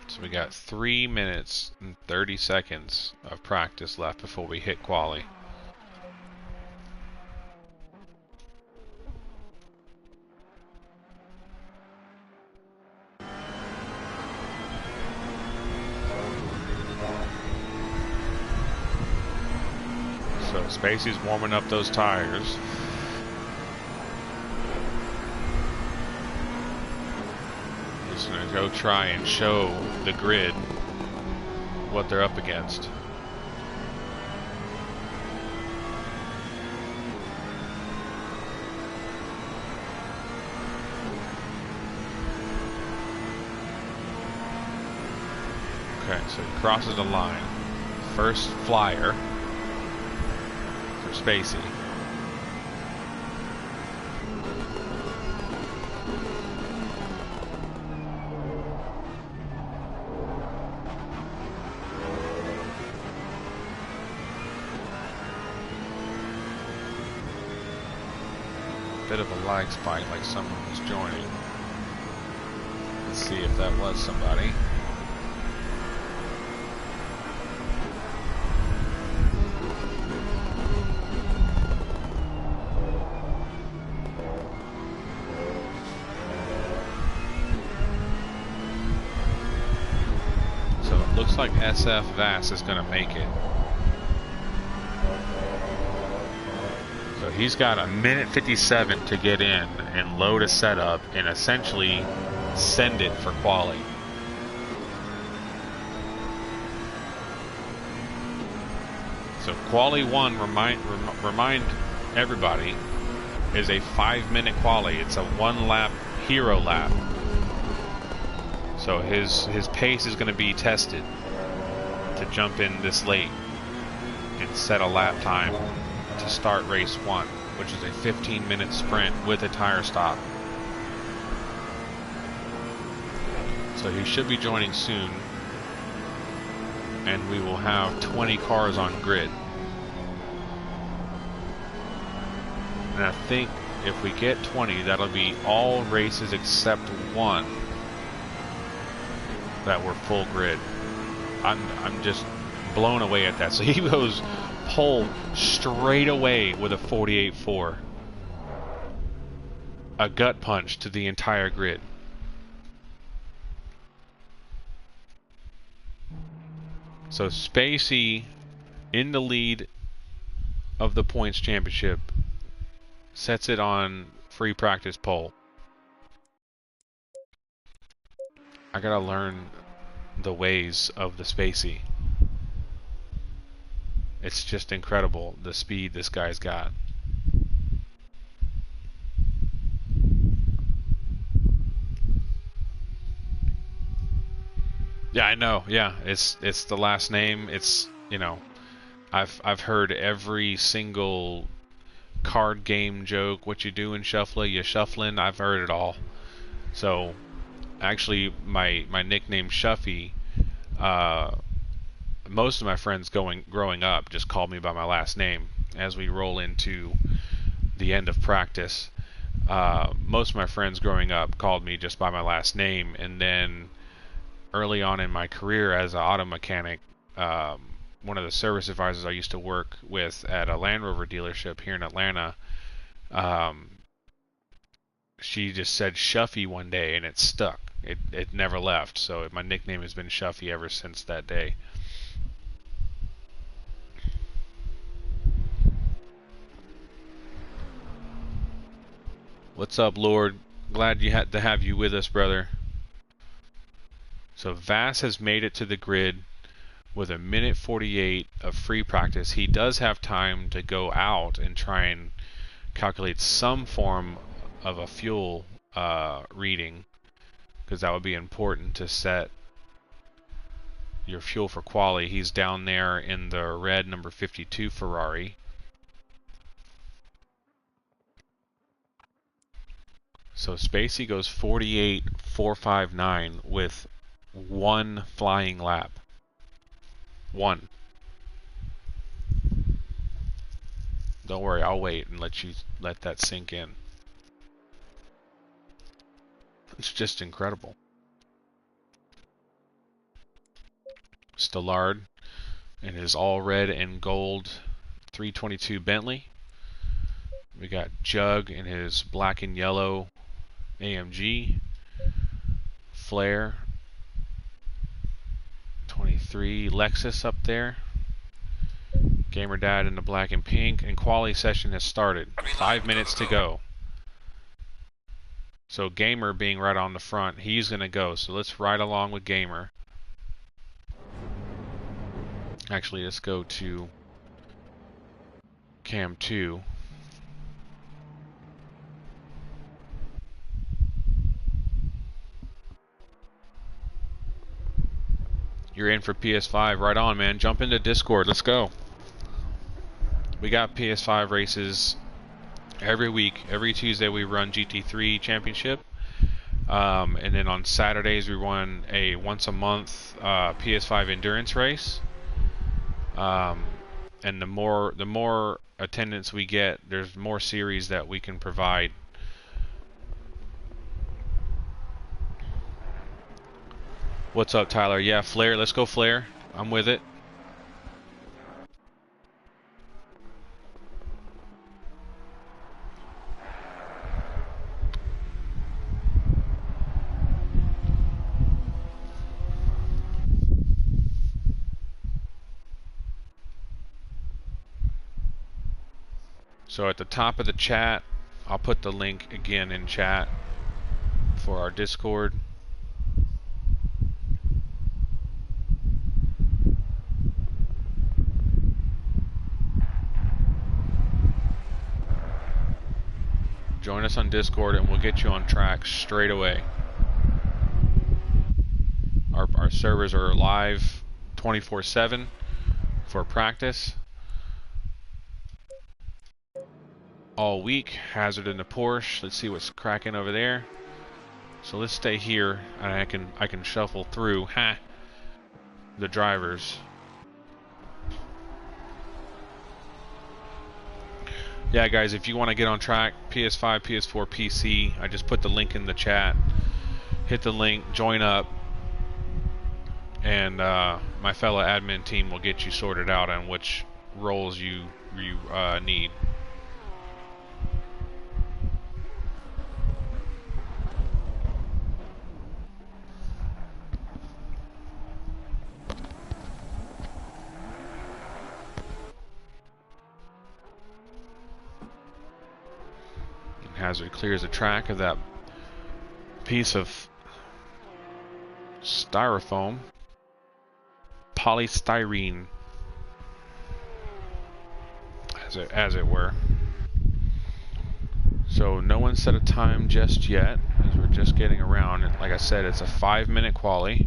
So we got 3 minutes and 30 seconds of practice left before we hit quali. So Spacey's warming up those tires. He's going to go try and show the grid what they're up against. Okay, so he crosses the line. First flyer for Spacey. Bit of a lag spike, like someone was joining. Let's see if that was somebody. So it looks like SF Vass is going to make it. So he's got a minute 57 to get in and load a setup and essentially send it for quali. So quali 1, remind everybody, is a 5-minute quali. It's a 1-lap hero lap. So his pace is going to be tested to jump in this late and set a lap time to start race 1, which is a 15-minute sprint with a tire stop. So he should be joining soon, and we will have 20 cars on grid. And I think if we get 20, that'll be all races except one that were full grid. I'm just blown away at that. So he goes pole straight away with a 48.4. A gut punch to the entire grid. So Spacey in the lead of the points championship, sets it on free practice pole. I gotta learn the ways of the Spacey. It's just incredible the speed this guy's got. Yeah, I know. Yeah, it's the last name. It's, you know, I've heard every single card game joke. What you doing, shuffler? You shuffling? I've heard it all. So, actually, my nickname Shuffy. Most of my friends growing up just called me by my last name. As we roll into the end of practice, most of my friends growing up called me just by my last name, and then early on in my career as an auto mechanic, one of the service advisors I used to work with at a Land Rover dealership here in Atlanta, she just said Shuffy one day, and it stuck. It never left. So my nickname has been Shuffy ever since that day. What's up, Lord? Glad you had to have you with us, brother. So Vass has made it to the grid with a minute 48 of free practice. He does have time to go out and try and calculate some form of a fuel reading, because that would be important to set your fuel for quali. He's down there in the red number 52 Ferrari. So Spacey goes 48.459 with one flying lap. One. Don't worry, I'll wait and let that sink in. It's just incredible. Stallard in his all red and gold 322 Bentley. We got Jug in his black and yellow AMG. Flair 23 Lexus up there. Gamer Dad in the black and pink, and quali session has started. 5 minutes to go. So Gamer being right on the front, he's going to go. So let's ride along with Gamer. Actually, let's go to Cam 2. You're in for PS5. Right on, man. Jump into Discord. Let's go. We got PS5 races every week. Every Tuesday we run GT3 Championship. And then on Saturdays we run a once a month PS5 endurance race. And the more attendance we get, there's more series that we can provide. What's up, Tyler? Yeah, Flair. Let's go, Flair. I'm with it. So at the top of the chat, I'll put the link again in chat for our Discord. Join us on Discord and we'll get you on track straight away. Our servers are live 24/7 for practice. All week. Hazard in the Porsche. Let's see what's cracking over there. So let's stay here and I can shuffle through the drivers. Yeah, guys, if you want to get on track, PS5, PS4, PC, I just put the link in the chat. Hit the link, join up, and my fellow admin team will get you sorted out on which roles you need. Hazard clears the track of that piece of styrofoam, polystyrene, as it were. So no one set a time just yet, as we're just getting around. And like I said, it's a 5-minute quali.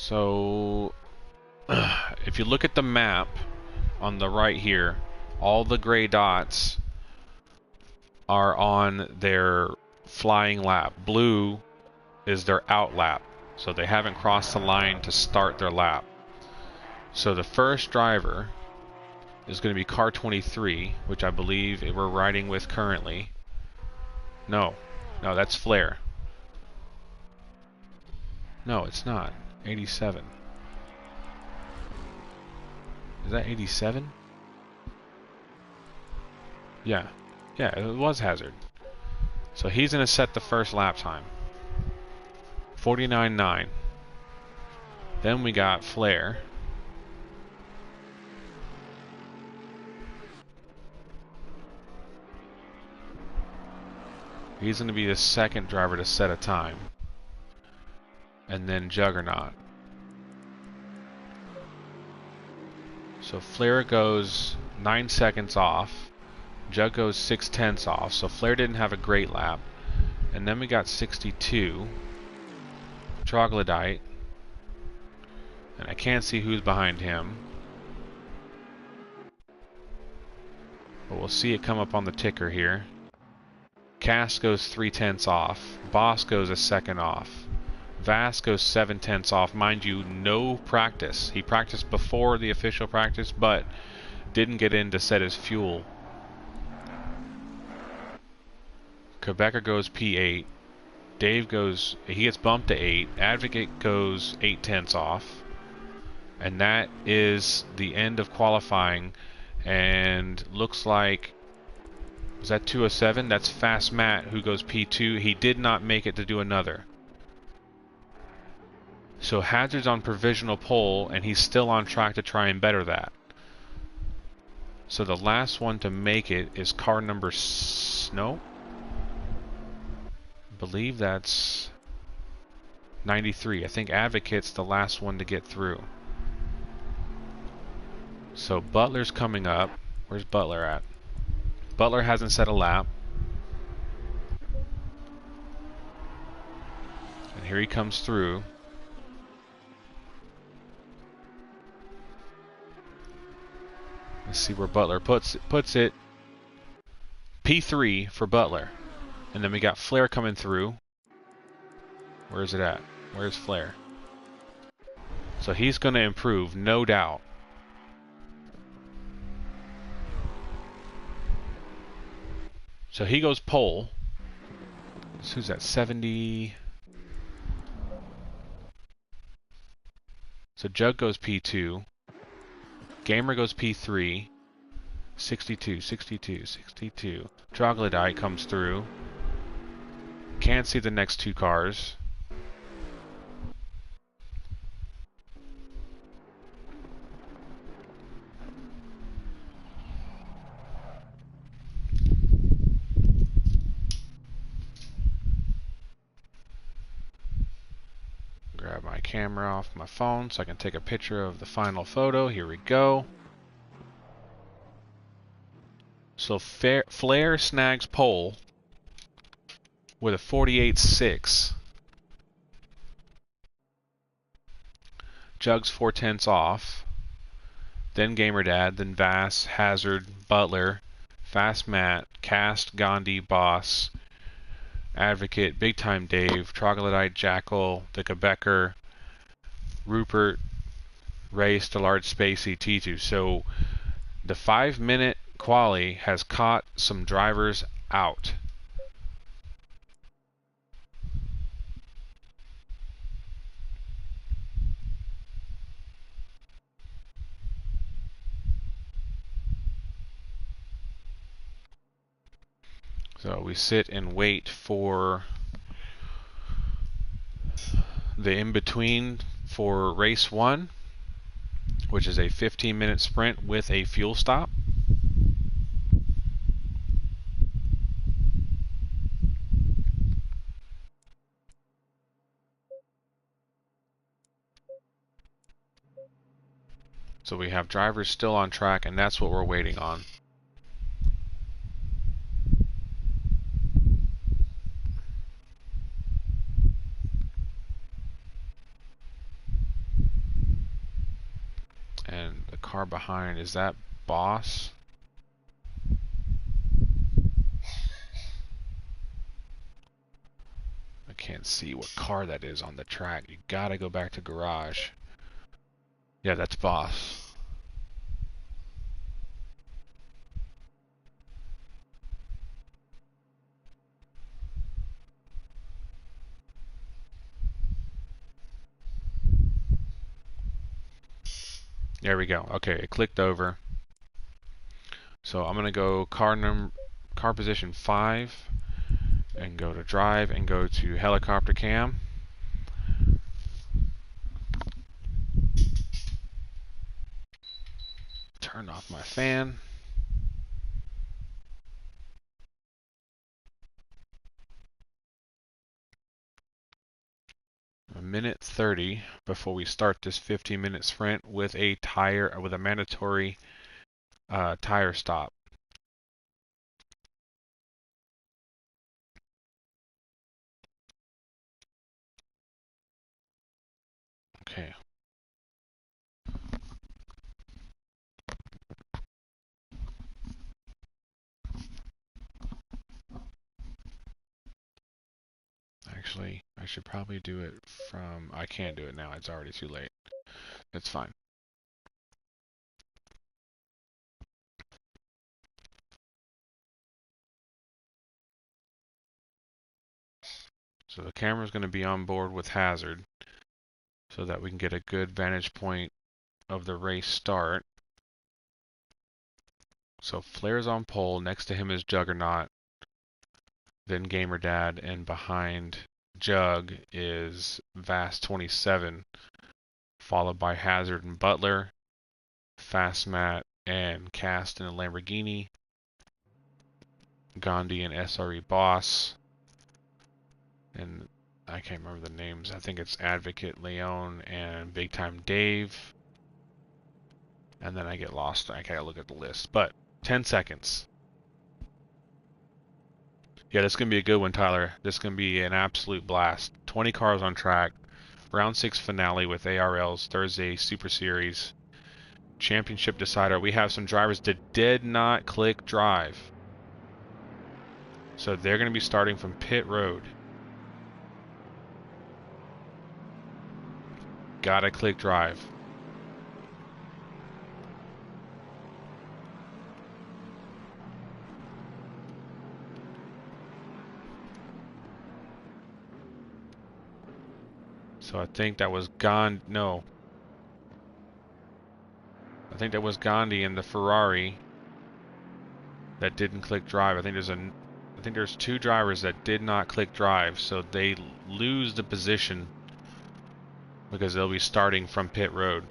So, if you look at the map on the right here, all the gray dots are on their flying lap. Blue is their out lap, so they haven't crossed the line to start their lap. So the first driver is going to be car 23, which I believe we're riding with currently. No, that's Flair. No, it's not. 87. Is that 87? Yeah, it was Hazard. So he's going to set the first lap time. 49.9. Then we got Flair. He's going to be the second driver to set a time. And then Juggernaut. So Flair goes 9 seconds off. Jug goes 6/10 off. So Flair didn't have a great lap. And then we got 62. Troglodyte. And I can't see who's behind him. But we'll see it come up on the ticker here. Cass goes 3/10 off. Boss goes a second off. Vass goes 7/10 off. Mind you, no practice. He practiced before the official practice, but didn't get in to set his fuel. Quebecer goes P8. Dave goes, he gets bumped to 8. Advocate goes 8/10 off. And that is the end of qualifying. And looks like, was that 207? That's Fast Matt who goes P2. He did not make it to do another. So Hazard's on provisional pole, and he's still on track to try and better that. So the last one to make it is car number... no? I believe that's 93. I think Advocate's the last one to get through. So Butler's coming up. Where's Butler at? Butler hasn't set a lap. And here he comes through. Let's see where Butler puts it. P3 for Butler. And then we got Flair coming through. Where is it at? Where's Flair? So he's going to improve, no doubt. So he goes pole. So who's that? 70. So Jug goes P2. Gamer goes P3. 62, 62, 62. Troglodyte comes through. Can't see the next two cars. Grab my camera off my phone so I can take a picture of the final photo. Here we go. So Flair snags pole with a 48.6. Jugs 4/10 off. Then Gamerdad, then Vass, Hazard, Butler, Fast Matt, Cast, Gandhi, Boss, Advocate, Big Time Dave, Troglodyte, Jackal, the Quebecer, Rupert, Ray, Stallard, Spacey, T2. So the 5-minute quali has caught some drivers out. So we sit and wait for the in-between for race 1, which is a 15-minute sprint with a fuel stop. So we have drivers still on track, and that's what we're waiting on. car behind, is that Boss? I can't see what car that is on the track. You gotta go back to garage. Yeah, that's Boss. There we go. Okay, it clicked over. So I'm gonna go car position 5 and go to drive and go to helicopter cam. Turn off my fan. A minute 30 before we start this 15-minute sprint with a mandatory tire stop. Okay. Actually, I should probably do it from... I can't do it now. It's already too late. It's fine. So the camera's going to be on board with hazard so that we can get a good vantage point of the race start. So Flair's on pole. Next to him is Juggernaut, then Gamer Dad, and behind Jug is Vast 27, followed by Hazard and Butler, Fast Matt and Cast in a Lamborghini, Gandhi and SRE Boss, and I can't remember the names. I think it's Advocate Leon and Big Time Dave. And then I get lost. I gotta look at the list. But 10 seconds. Yeah, this is gonna be a good one, Tyler. This is gonna be an absolute blast. 20 cars on track. Round 6 finale with ARL's Thursday Super Series. Championship decider. We have some drivers that did not click drive. So they're gonna be starting from pit road. Gotta click drive. So I think that was no. I think that was Gandhi in the Ferrari that didn't click drive. I think there's 2 drivers that did not click drive, so they lose the position because they'll be starting from pit road.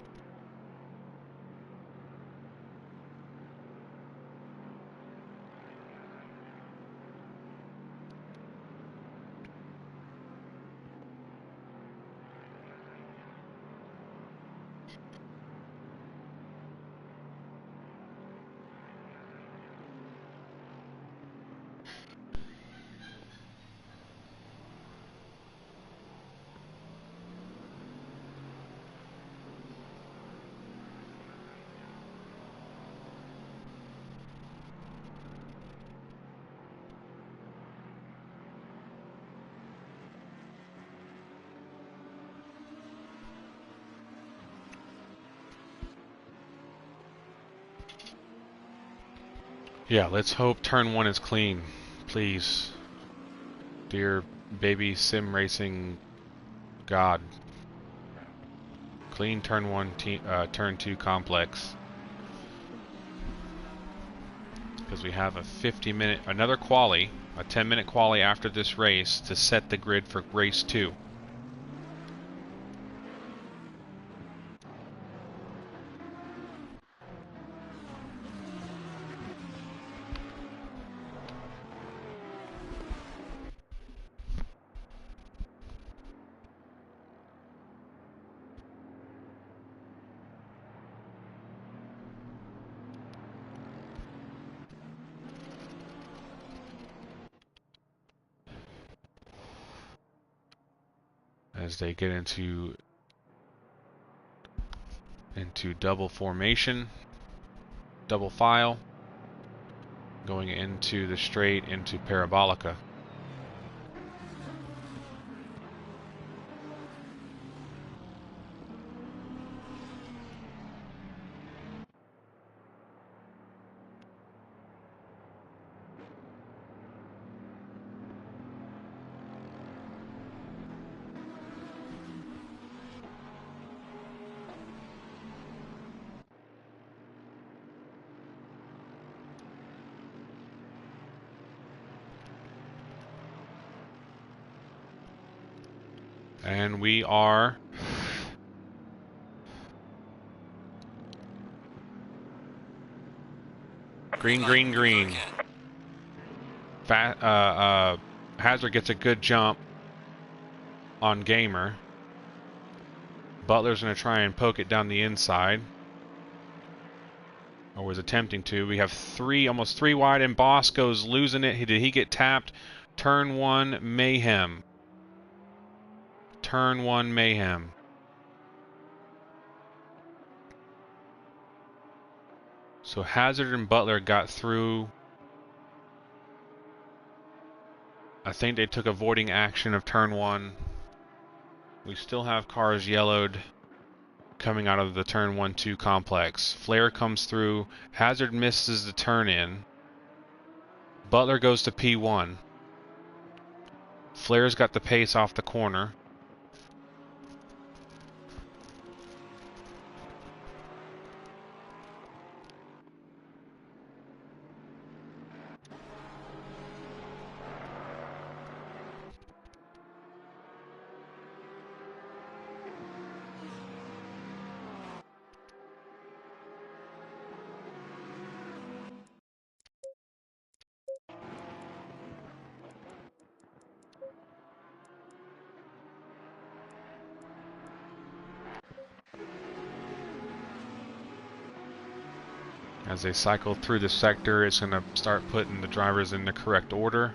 Yeah, let's hope turn 1 is clean, please. Dear baby sim racing god. Clean turn 1, turn 2 complex. Because we have a 50-minute, another quali, a 10-minute quali after this race to set the grid for race 2. As they get into into double formation, double file, going into the straight into parabolica. And we are green, green, green. Hazard gets a good jump on Gamer. Butler's going to try and poke it down the inside. Or was attempting to. We have almost three wide, and Boss goes losing it. Did he get tapped? Turn 1, Mayhem. Turn 1, Mayhem. So Hazard and Butler got through. I think they took avoiding action of turn 1. We still have cars yellowed coming out of the turn 1-2 complex. Flare comes through. Hazard misses the turn in. Butler goes to P1. Flare's got the pace off the corner. As they cycle through the sector, it's going to start putting the drivers in the correct order.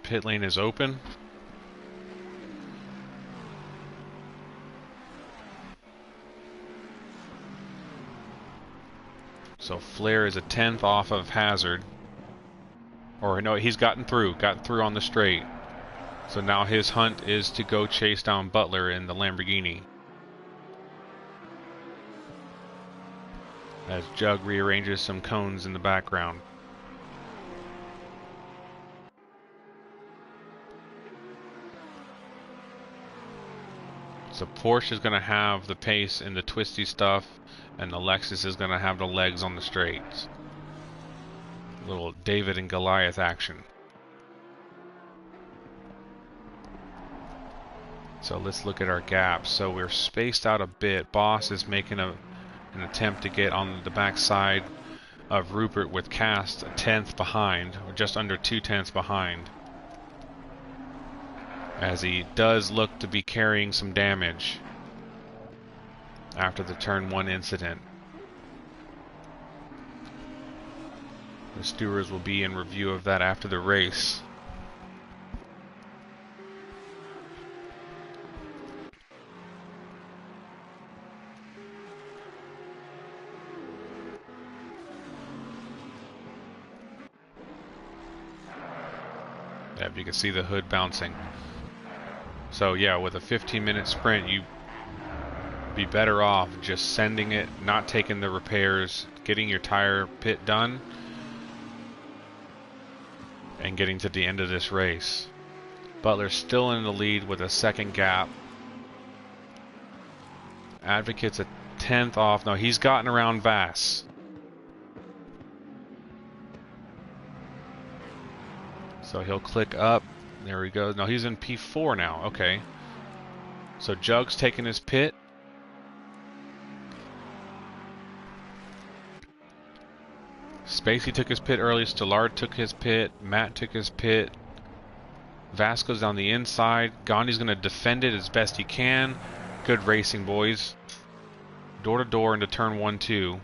Pit lane is open. So Flare is a 10th off of Hazard. Or no, he's gotten through on the straight. So now his hunt is to go chase down Butler in the Lamborghini. As Jug rearranges some cones in the background. So Porsche is going to have the pace and the twisty stuff, and the Lexus is going to have the legs on the straights. A little David and Goliath action. So let's look at our gaps. So we're spaced out a bit. Boss is making an attempt to get on the backside of Rupert with Cast a 10th behind, or just under 2/10 behind. As he does look to be carrying some damage after the turn 1 incident. The stewards will be in review of that after the race. Yep, you can see the hood bouncing. So yeah, with a 15-minute sprint, you'd be better off just sending it, not taking the repairs, getting your tire pit done, and getting to the end of this race. Butler's still in the lead with a second gap. Advocate's a 10th off. No, he's gotten around Vass. So he'll click up. There he goes. No, he's in P4 now. Okay. So Jug's taking his pit. Spacey took his pit early. Stallard took his pit. Matt took his pit. Vasco's down the inside. Gandhi's going to defend it as best he can. Good racing, boys. Door to door into turn 1-2.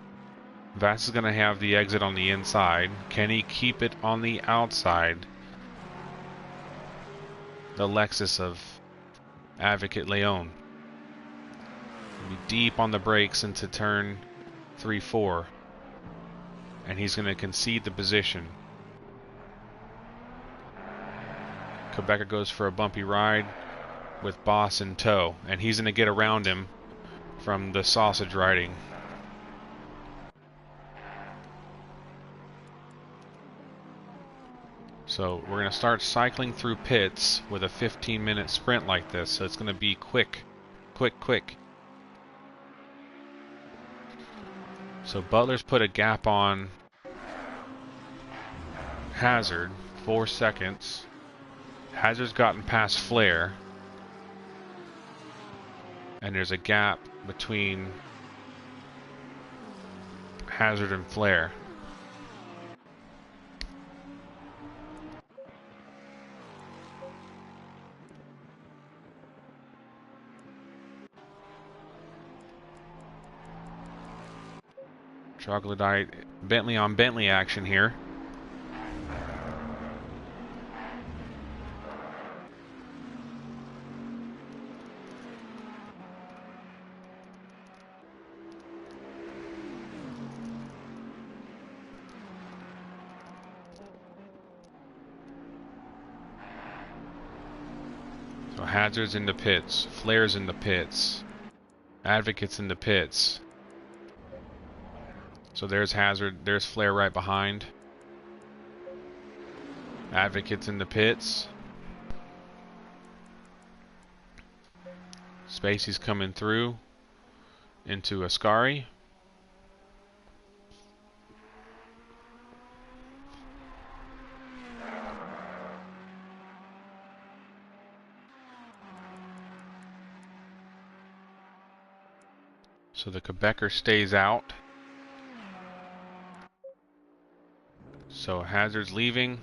Vass is going to have the exit on the inside. Can he keep it on the outside? The Lexus of Advocate Leon. Be deep on the brakes into turn 3-4. And he's going to concede the position. Quebecer goes for a bumpy ride with Boss in tow. And he's going to get around him from the sausage riding. So we're going to start cycling through pits with a 15-minute sprint like this. So it's going to be quick, quick, quick. So Butler's put a gap on Hazard, 4 seconds. Hazard's gotten past Flair. And there's a gap between Hazard and Flair. Troglodyte, Bentley on Bentley action here. So Hazard's in the pits, Flair's in the pits, Advocate's in the pits. So there's Hazard, there's Flair right behind. Advocate's in the pits. Spacey's coming through into Ascari. So the Quebecer stays out. So Hazard's leaving.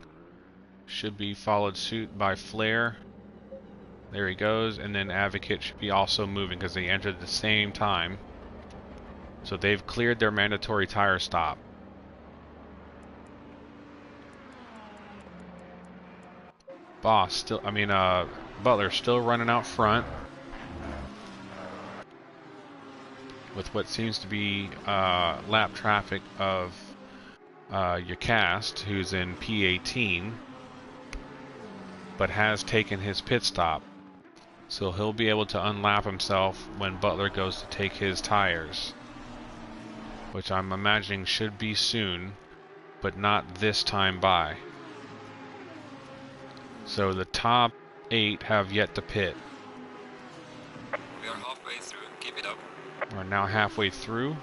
Should be followed suit by Flair. There he goes. And then Advocate should be also moving because they entered at the same time. So they've cleared their mandatory tire stop. Butler still running out front. With what seems to be lap traffic of Yacast, who's in P18, but has taken his pit stop. So he'll be able to unlap himself when Butler goes to take his tires, which I'm imagining should be soon, but not this time by. So the top 8 have yet to pit. We are halfway through. Keep it up. We're now halfway through.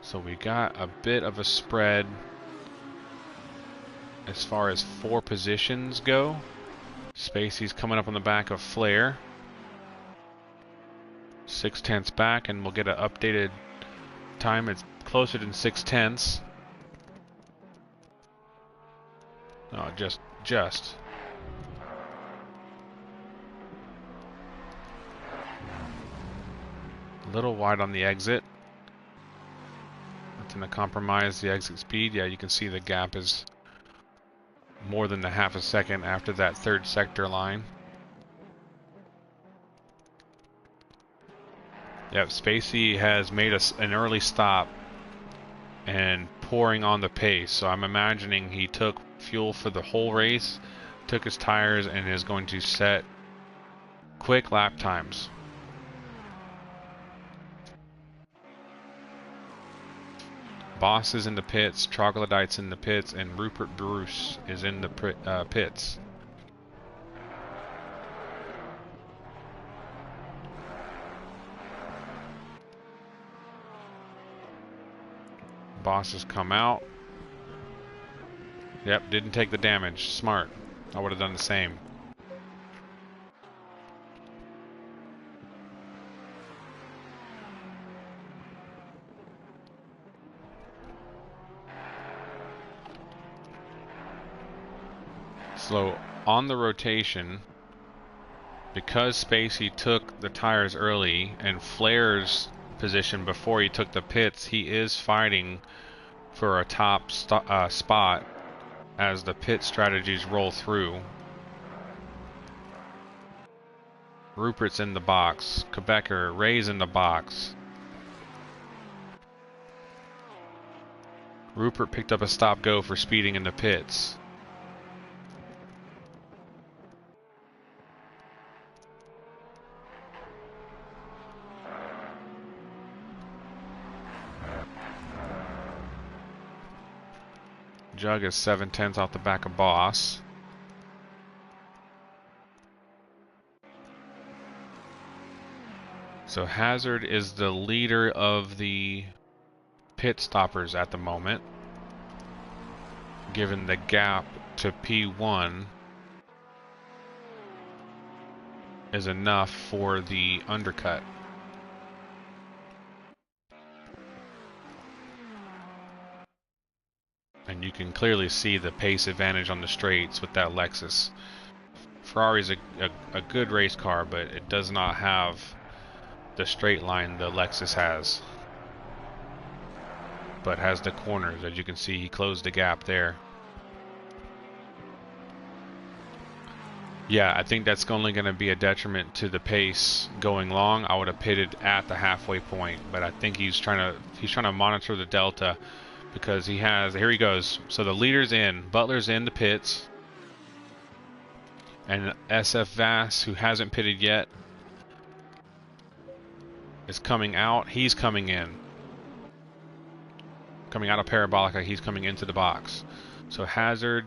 So we got a bit of a spread as far as 4 positions go. Spacey's coming up on the back of Flair. 6/10 back, and we'll get an updated time. It's closer than 6/10. No, just. A little wide on the exit. That's going to compromise the exit speed. Yeah, you can see the gap is more than a half a second after that third sector line. Yep, Spacey has made an early stop and pouring on the pace. So I'm imagining he took fuel for the whole race, took his tires, and is going to set quick lap times. Boss is in the pits, Troglodyte's in the pits, and Rupert Bruce is in the pits. Boss has come out. Yep, didn't take the damage. Smart. I would have done the same. So on the rotation, because Spacey took the tires early and Flair's position before he took the pits, he is fighting for a top spot as the pit strategies roll through. Rupert's in the box. Quebecer, Ray's in the box. Rupert picked up a stop-go for speeding in the pits. Jug is 7/10 off the back of Boss. So Hazard is the leader of the pit stoppers at the moment, given the gap to P1 is enough for the undercut. And you can clearly see the pace advantage on the straights with that Lexus. Ferrari's a good race car, but it does not have the straight line the Lexus has. But has the corners. As you can see, he closed the gap there. Yeah, I think that's only going to be a detriment to the pace going long. I would have pitted at the halfway point, but I think he's trying to monitor the delta because he has. Here he goes. So the leader's in, Butler's in the pits, and SF Vass, who hasn't pitted yet, is coming out. He's coming in, coming out of Parabolica. He's coming into the box. So Hazard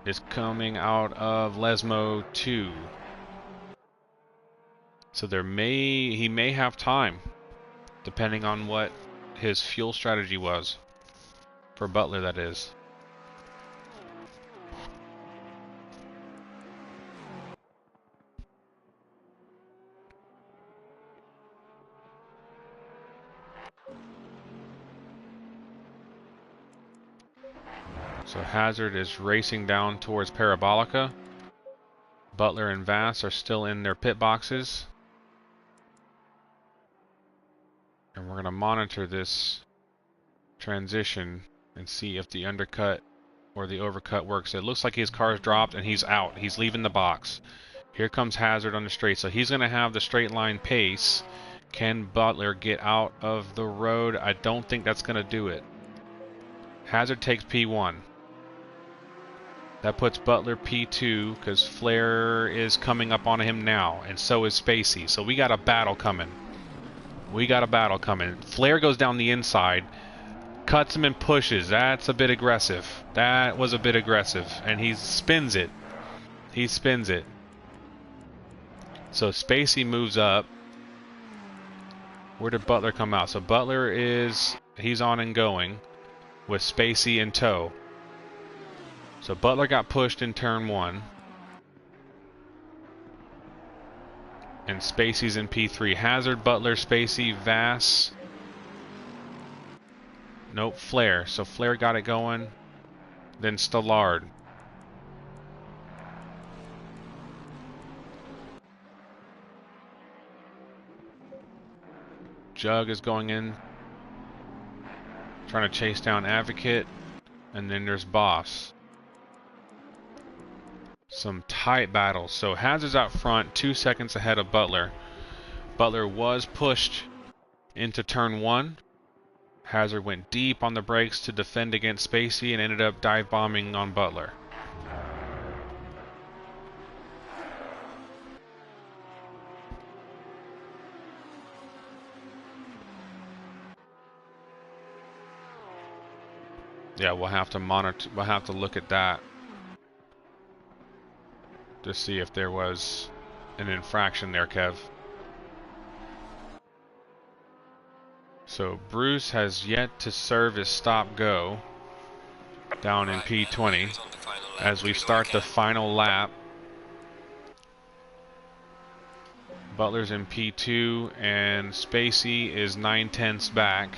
is coming out of Lesmo 2. So he may have time, depending on what his fuel strategy was. For Butler, that is. So Hazard is racing down towards Parabolica. Butler and Vass are still in their pit boxes. And we're going to monitor this transition and see if the undercut or the overcut works. It looks like his car's dropped and he's out. He's leaving the box. Here comes Hazard on the straight. So he's going to have the straight line pace. Can Butler get out of the road? I don't think that's going to do it. Hazard takes P1. That puts Butler P2 because Flair is coming up on him now, and so is Spacey. So we got a battle coming. Flair goes down the inside, cuts him and pushes. That's a bit aggressive. That was a bit aggressive, and he spins it. So Spacey moves up. Where did Butler come out? So Butler he's on and going with Spacey in tow. So Butler got pushed in turn 1. And Spacey's in P3. Hazard, Butler, Spacey, Vass. Nope, Flair. So Flair got it going. Then Stallard. Jug is going in. Trying to chase down Advocate. And then there's Boss. Some tight battles. So Hazard's out front, 2 seconds ahead of Butler. Butler was pushed into turn 1. Hazard went deep on the brakes to defend against Spacey and ended up dive bombing on Butler. Yeah, we'll have to monitor. We'll have to look at that to see if there was an infraction there, Kev. So Bruce has yet to serve his stop-go down in P20 as we start the final lap. Butler's in P2 and Spacey is 9/10 back.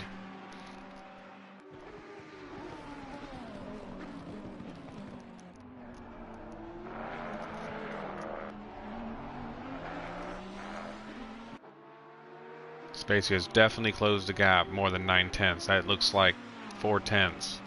Spacey has definitely closed the gap more than 9/10. That looks like 4/10.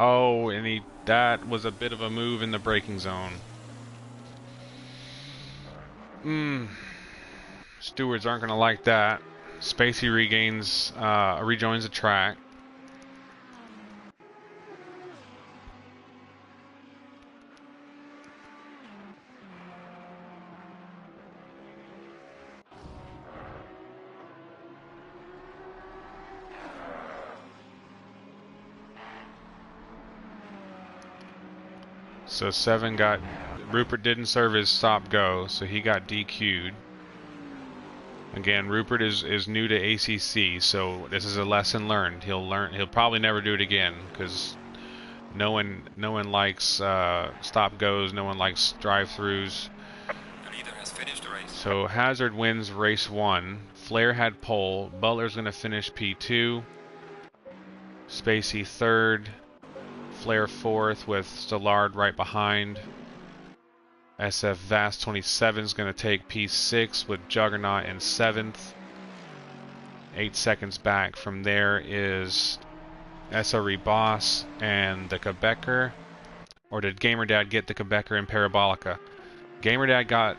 Oh, and that was a bit of a move in the braking zone. Stewards aren't going to like that. Spacey rejoins the track. So Rupert didn't serve his stop go, so he got DQ'd. Again, Rupert is new to ACC, so this is a lesson learned. He'll probably never do it again because no one likes stop goes. No one likes drive-throughs. The leader has finished the race. So Hazard wins race 1. Flair had pole. Butler's going to finish P2. Spacey 3rd. Flair 4th with Stallard right behind. SF Vast 27 is going to take P6 with Juggernaut in 7th. 8 seconds back from there is SRE Boss and the Quebecer. Or did GamerDad get the Quebecer in Parabolica? GamerDad got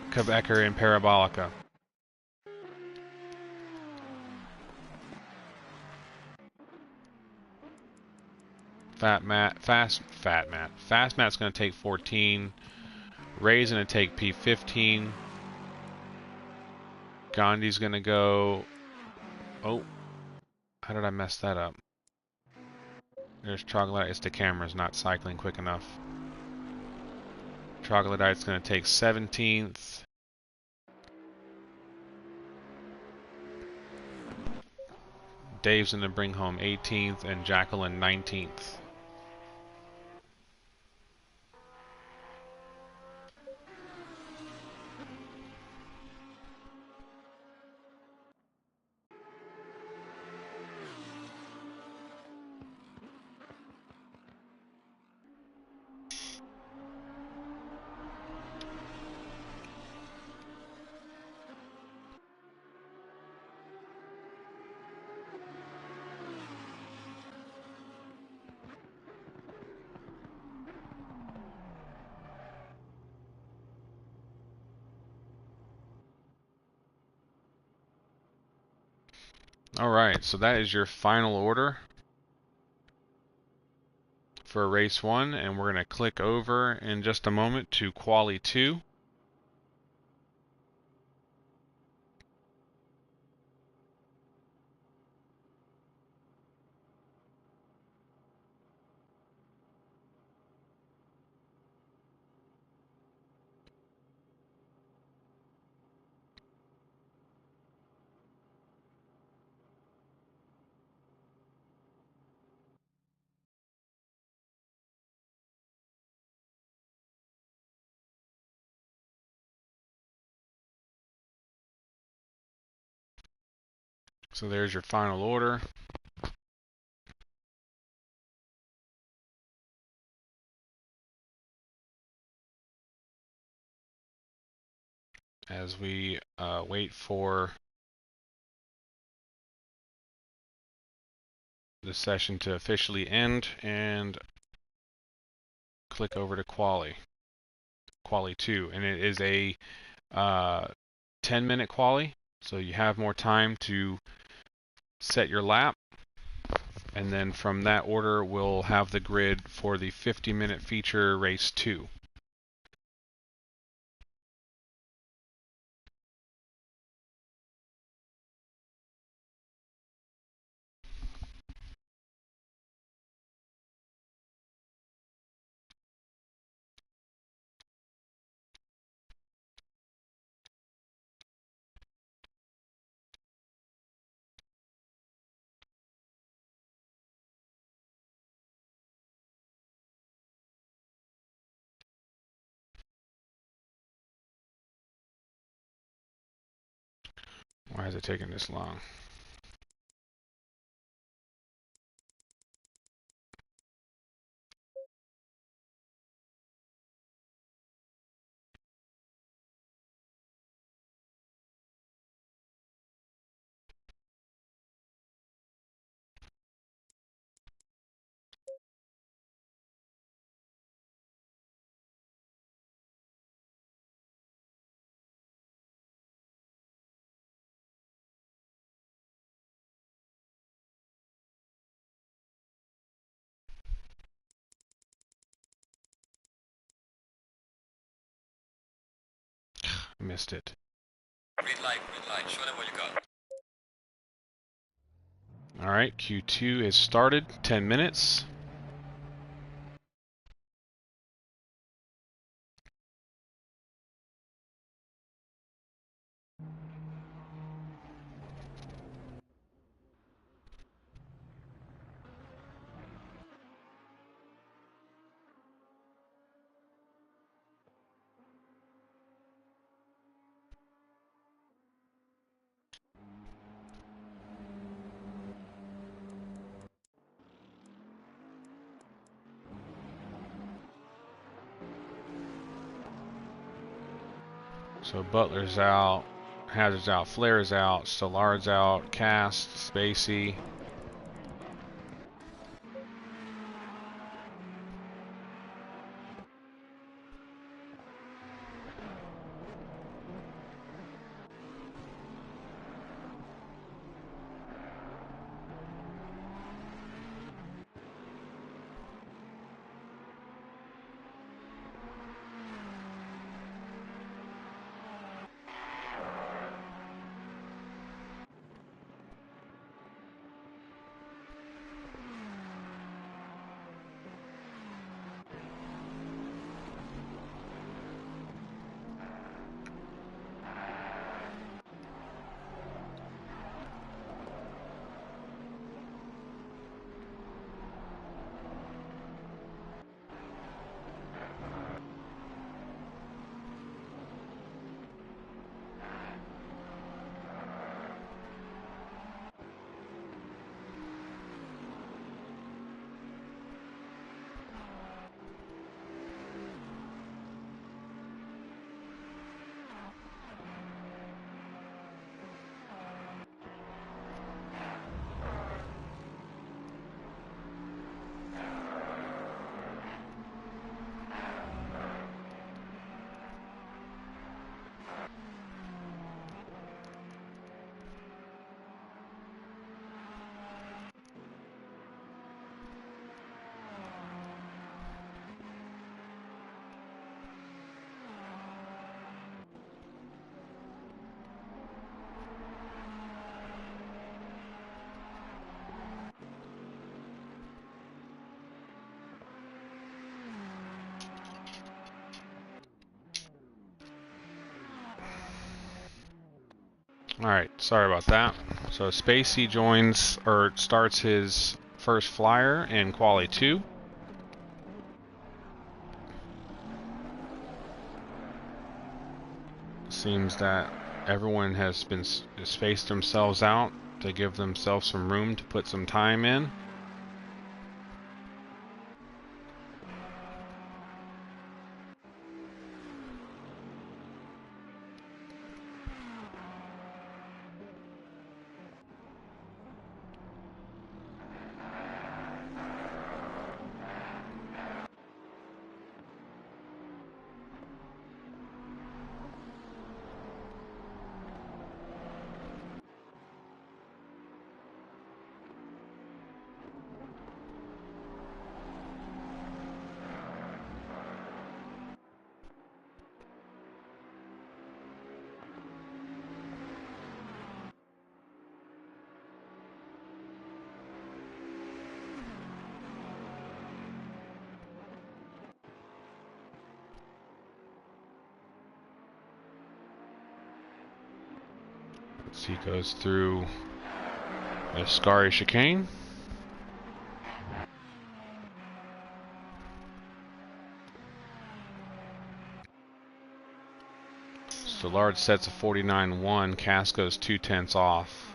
Quebecer in Parabolica. Fast Matt's going to take 14. Ray's going to take P15. Gandhi's going to go... Oh. How did I mess that up? There's Troglodyte. It's the camera's not cycling quick enough. Troglodyte's going to take 17th. Dave's going to bring home 18th and Jacqueline 19th. Alright, so that is your final order for race 1, and we're going to click over in just a moment to Quali 2. So there's your final order. As we wait for the session to officially end and click over to Quali 2. And it is a 10-minute quali, so you have more time to set your lap. And then from that order, we'll have the grid for the 50-minute feature race 2. Why is it taking this long? Missed it. Green light, show them what you got. Alright, Q2 has started. 10 minutes. So Butler's out, Hazard's out, Flair's out, Stallard's out, Cast, Spacey. Alright, sorry about that. So Spacey joins, or starts his first flyer in Quali 2. Seems that everyone has spaced themselves out to give themselves some room to put some time in. So he goes through a Scary chicane. Stollard sets a 49.1. Cass goes 2/10 off.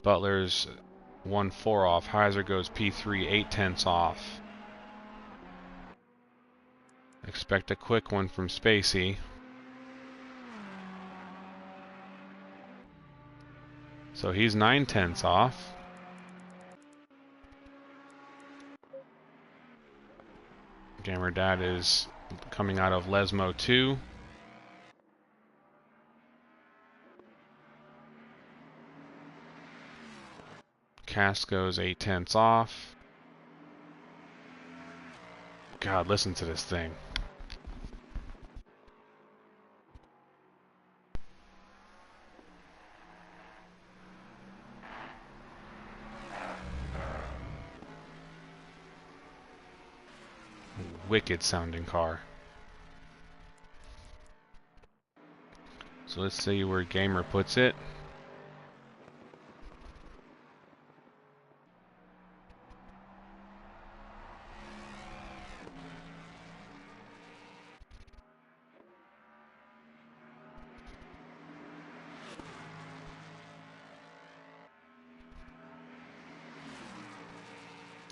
Butler's 1.4 off. Heiser goes P3 8/10 off. Expect a quick one from Spacey. So he's 9/10 off. Gamer Dad is coming out of Lesmo 2. Cass goes 8/10 off. God, listen to this thing. Wicked sounding car. So let's see where Gamer puts it.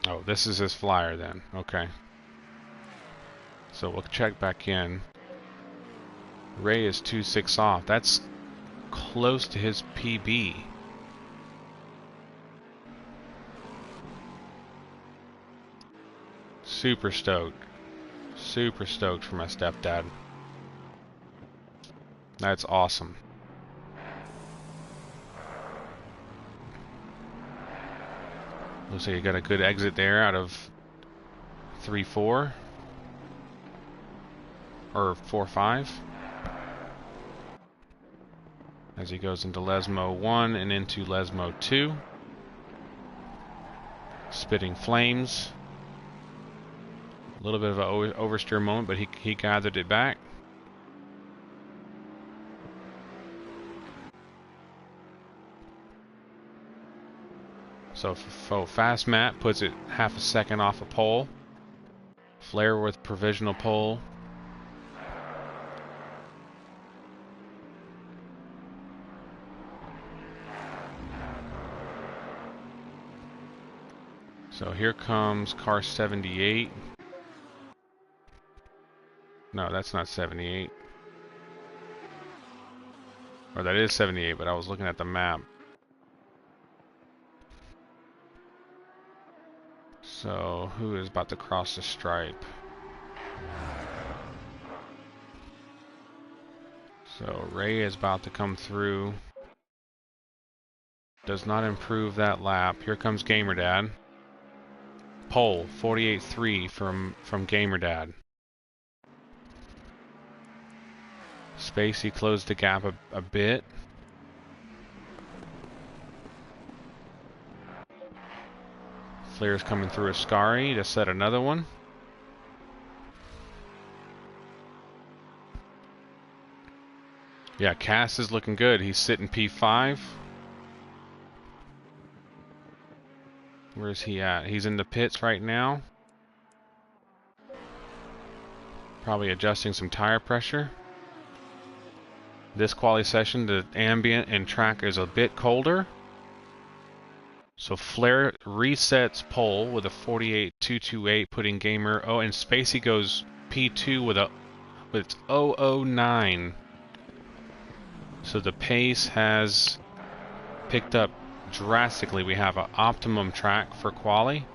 Oh, this is his flyer then. Okay. So we'll check back in. Ray is 2.6 off. That's close to his PB. Super stoked. Super stoked for my stepdad. That's awesome. Looks like you got a good exit there out of 3-4. Or 4-5. As he goes into Lesmo 1 and into Lesmo 2. Spitting flames. A little bit of an oversteer moment, but he gathered it back. So Fast Matt puts it half a second off a pole. Flair with provisional pole. So here comes car 78. No, that's not 78. Or that is 78, but I was looking at the map. So who is about to cross the stripe? So Ray is about to come through. Does not improve that lap. Here comes GamerDad. Pole 48.3 from GamerDad. Spacey closed the gap a bit. Flair's coming through Ascari to set another one. Yeah, Cass is looking good. He's sitting P5. Where's he at? He's in the pits right now. Probably adjusting some tire pressure. This quali session, the ambient and track is a bit colder. So Flair resets pole with a 48.228, putting Gamer. Oh, and Spacey goes P2 with its 009. So the pace has picked up drastically. We have an optimum track for quali.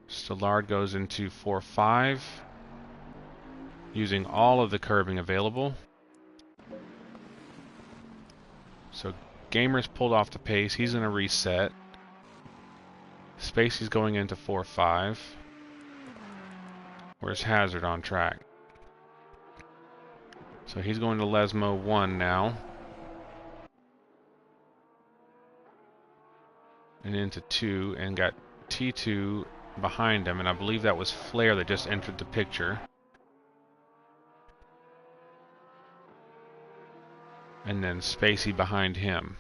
Stollard goes into 4.5, using all of the curbing available. So Gamer's pulled off the pace. He's going to reset. Spacey's going into 4.5. Where's Hazard on track? So he's going to Lesmo 1 now. And into 2, and got T2 behind him, and I believe that was Flair that just entered the picture. And then Spacey behind him.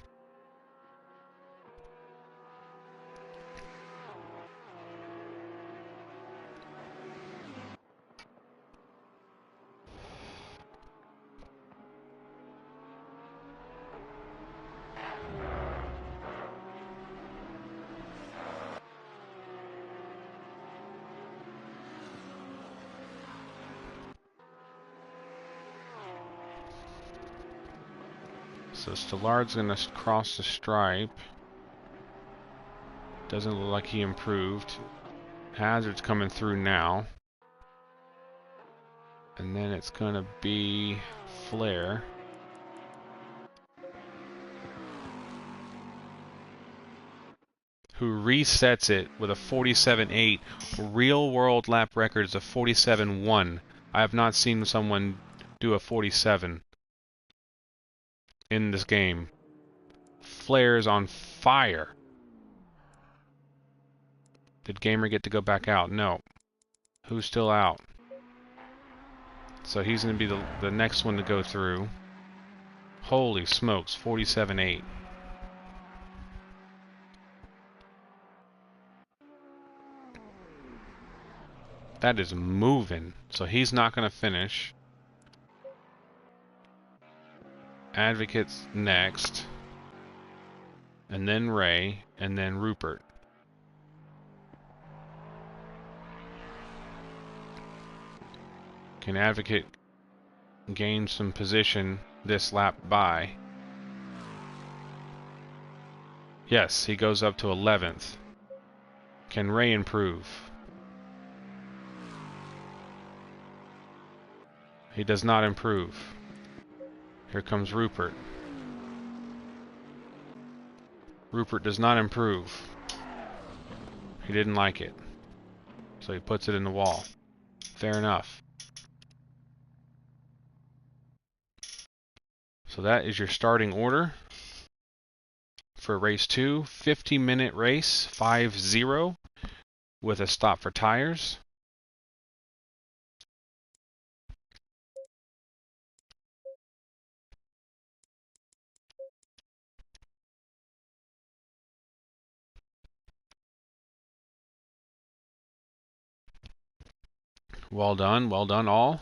So Stillard's going to cross the stripe. Doesn't look like he improved. Hazard's coming through now. And then it's going to be Flair. Who resets it with a 47.8. Real world lap record is a 47.1. I have not seen someone do a 47 in this game. Flair is on fire. Did Gamer get to go back out? No. Who's still out? So he's going to be the next one to go through. Holy smokes, 47.8. That is moving. So he's not going to finish. Advocate's next. And then Ray. And then Rupert. Can Advocate gain some position this lap by? Yes, he goes up to 11th. Can Ray improve? He does not improve. Here comes Rupert. Rupert does not improve. He didn't like it. So he puts it in the wall. Fair enough. So that is your starting order for race 2. 50-minute race, 5-0, with a stop for tires. Well done all.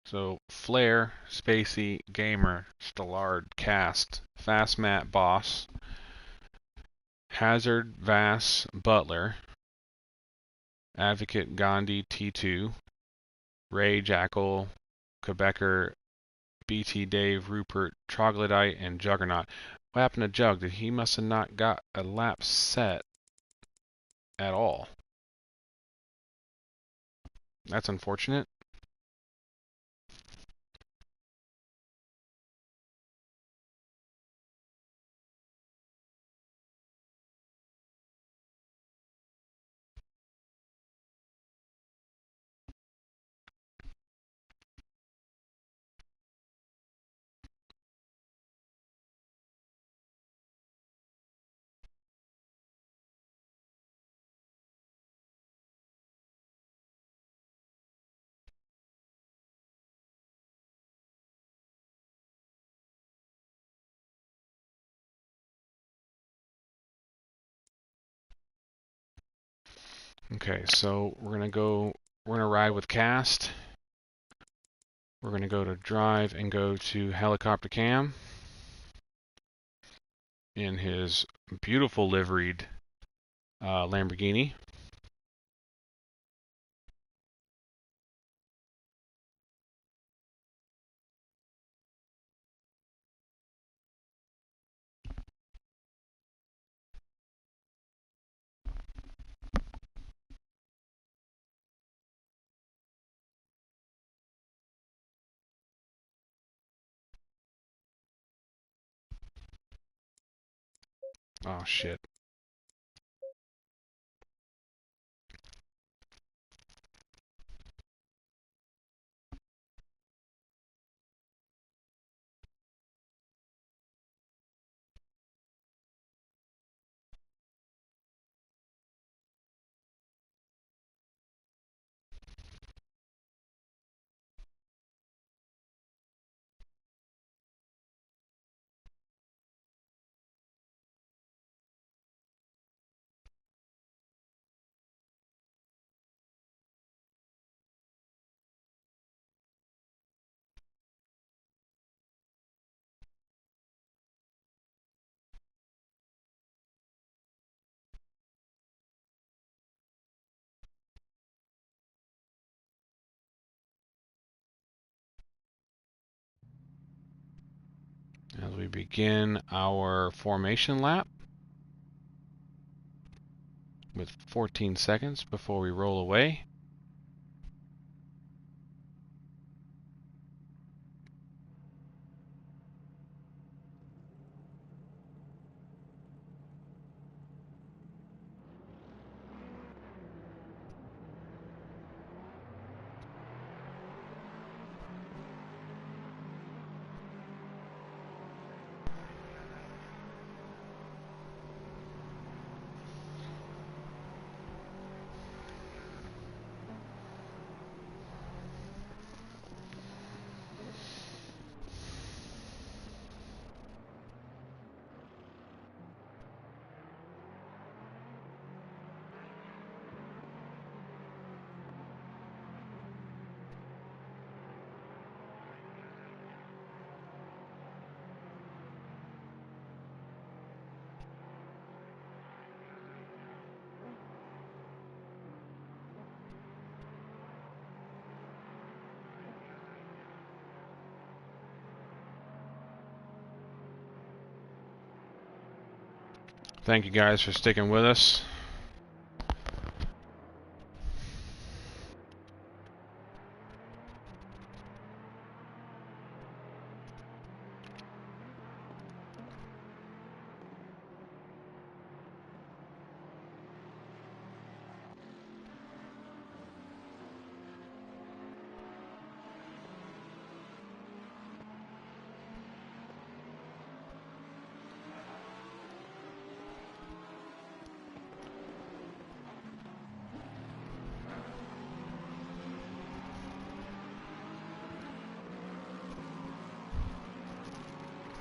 So Flair, Spacey, Gamer, Stillard, Cast, Fast Matt, Boss, Hazard, Vass, Butler, Advocate, Gandhi, T2, Ray, Jackal, Quebecer, BT, Dave, Rupert, Troglodyte, and Juggernaut. What happened to Jug? He must have not got a lap set at all. That's unfortunate. Okay, so we're gonna ride with Cast. We're gonna go to drive and go to helicopter cam in his beautiful liveried Lamborghini. Oh shit. as we begin our formation lap with 14 seconds before we roll away. Thank you guys for sticking with us.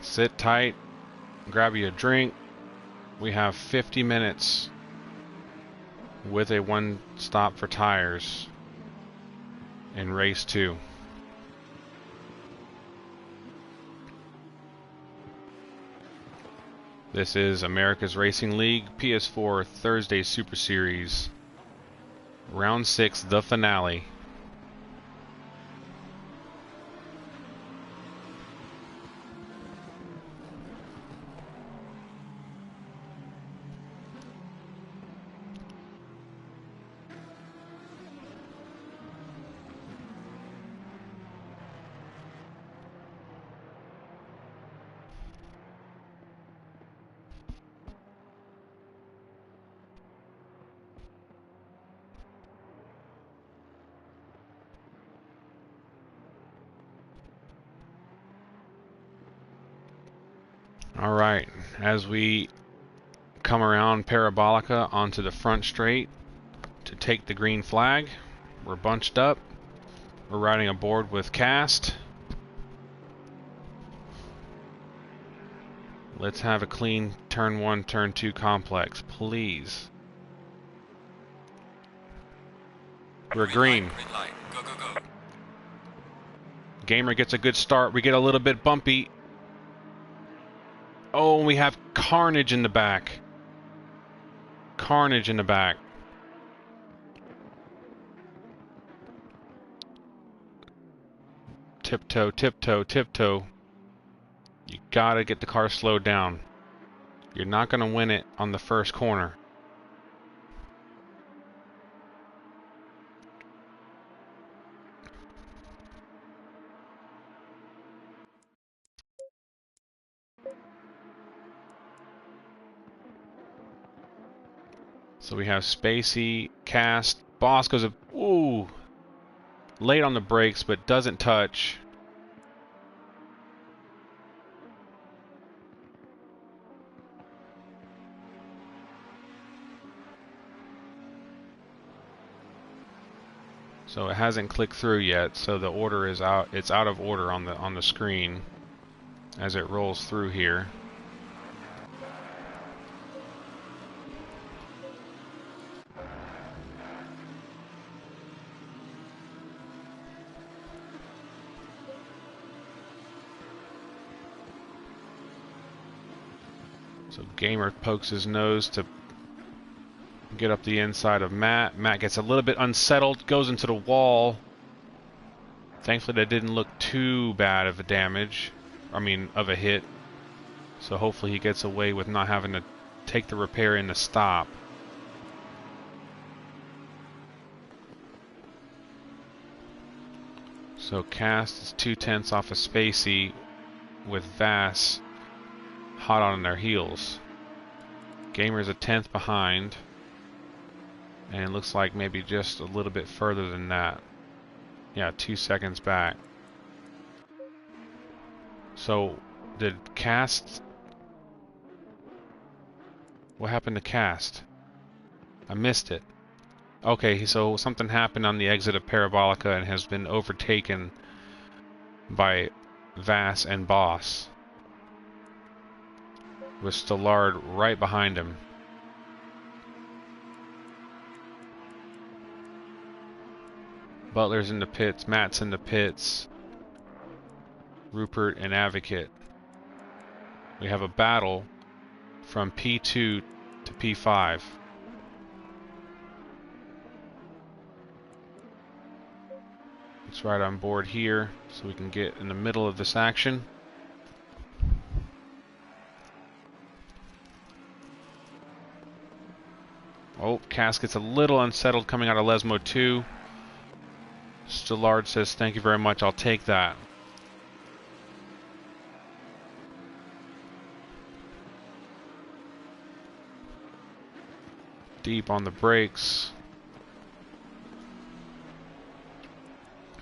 Sit tight, grab you a drink. We have 50 minutes with a one stop for tires in race 2. This is America's Racing League PS4 Thursday Super Series, Round 6, the finale. Alright, as we come around Parabolica onto the front straight to take the green flag, we're bunched up. We're riding aboard with Cast. Let's have a clean turn 1, turn 2 complex, please. We're green. Green light. Go, go, go. Gamer gets a good start. We get a little bit bumpy. Oh, and we have carnage in the back. Carnage in the back. Tiptoe, tiptoe, tiptoe. You gotta get the car slowed down. You're not gonna win it on the first corner. So we have Spacey, Cast, Boss goes up, ooh, late on the brakes, but doesn't touch. So it hasn't clicked through yet, so the order is out. It's out of order on the screen as it rolls through here. So Gamer pokes his nose to get up the inside of Matt. Matt gets a little bit unsettled, goes into the wall. Thankfully that didn't look too bad of a damage. I mean, of a hit. So hopefully he gets away with not having to take the repair in the stop. So Cast is 2/10 off of Spacey, with Vass hot on their heels. Gamer's a 10th behind, and it looks like maybe just a little bit further than that. Yeah, 2 seconds back. So did Cast... What happened to Cast? I missed it. Okay, so something happened on the exit of Parabolica and has been overtaken by Vass and Boss, with Stallard right behind him. Butler's in the pits, Matt's in the pits, Rupert and Advocate. We have a battle from P2 to P5. It's right on board here, so we can get in the middle of this action. Oh, Casket's a little unsettled coming out of Lesmo 2. Stallard says, "Thank you very much, I'll take that." Deep on the brakes.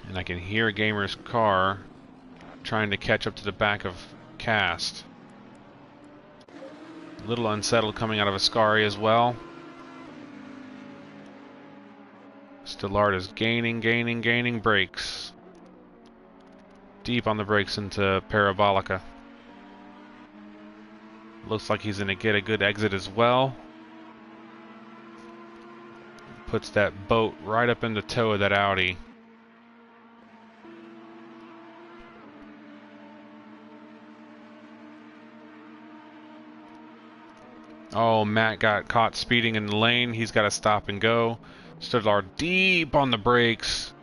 And I can hear Gamer's car trying to catch up to the back of Cast. A little unsettled coming out of Ascari as well. Stallard is gaining brakes. Deep on the brakes into Parabolica. Looks like he's going to get a good exit as well. Puts that boat right up in the toe of that Audi. Oh, Matt got caught speeding in the lane. He's got to stop and go. Stallard deep on the brakes.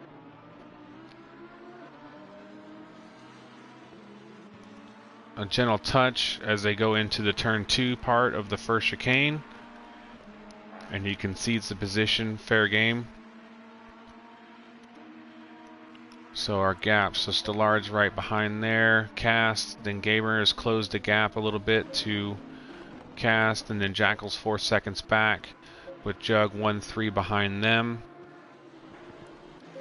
A gentle touch as they go into the turn 2 part of the first chicane. And he concedes the position. Fair game. So our gap. So Stallard's right behind there. Cast. Then Gamer has closed the gap a little bit to Cast. And then Jackal's 4 seconds back, with Jug 1-3 behind them.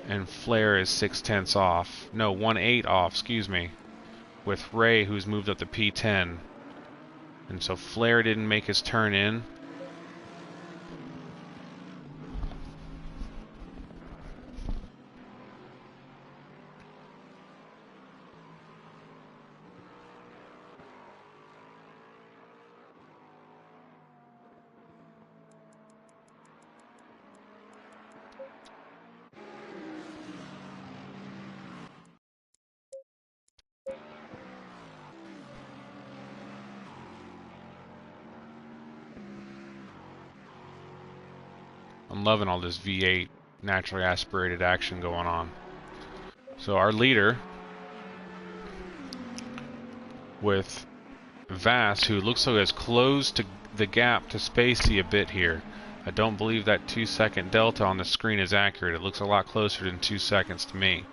And Flair is 6/10 off. No, 1/8 off, excuse me. With Ray, who's moved up to P10. And so Flair didn't make his turn in. I'm loving all this V8 naturally aspirated action going on. So our leader, with Vass, who looks like has closed to the gap to Spacey a bit here. I don't believe that 2-second delta on the screen is accurate. It looks a lot closer than 2 seconds to me.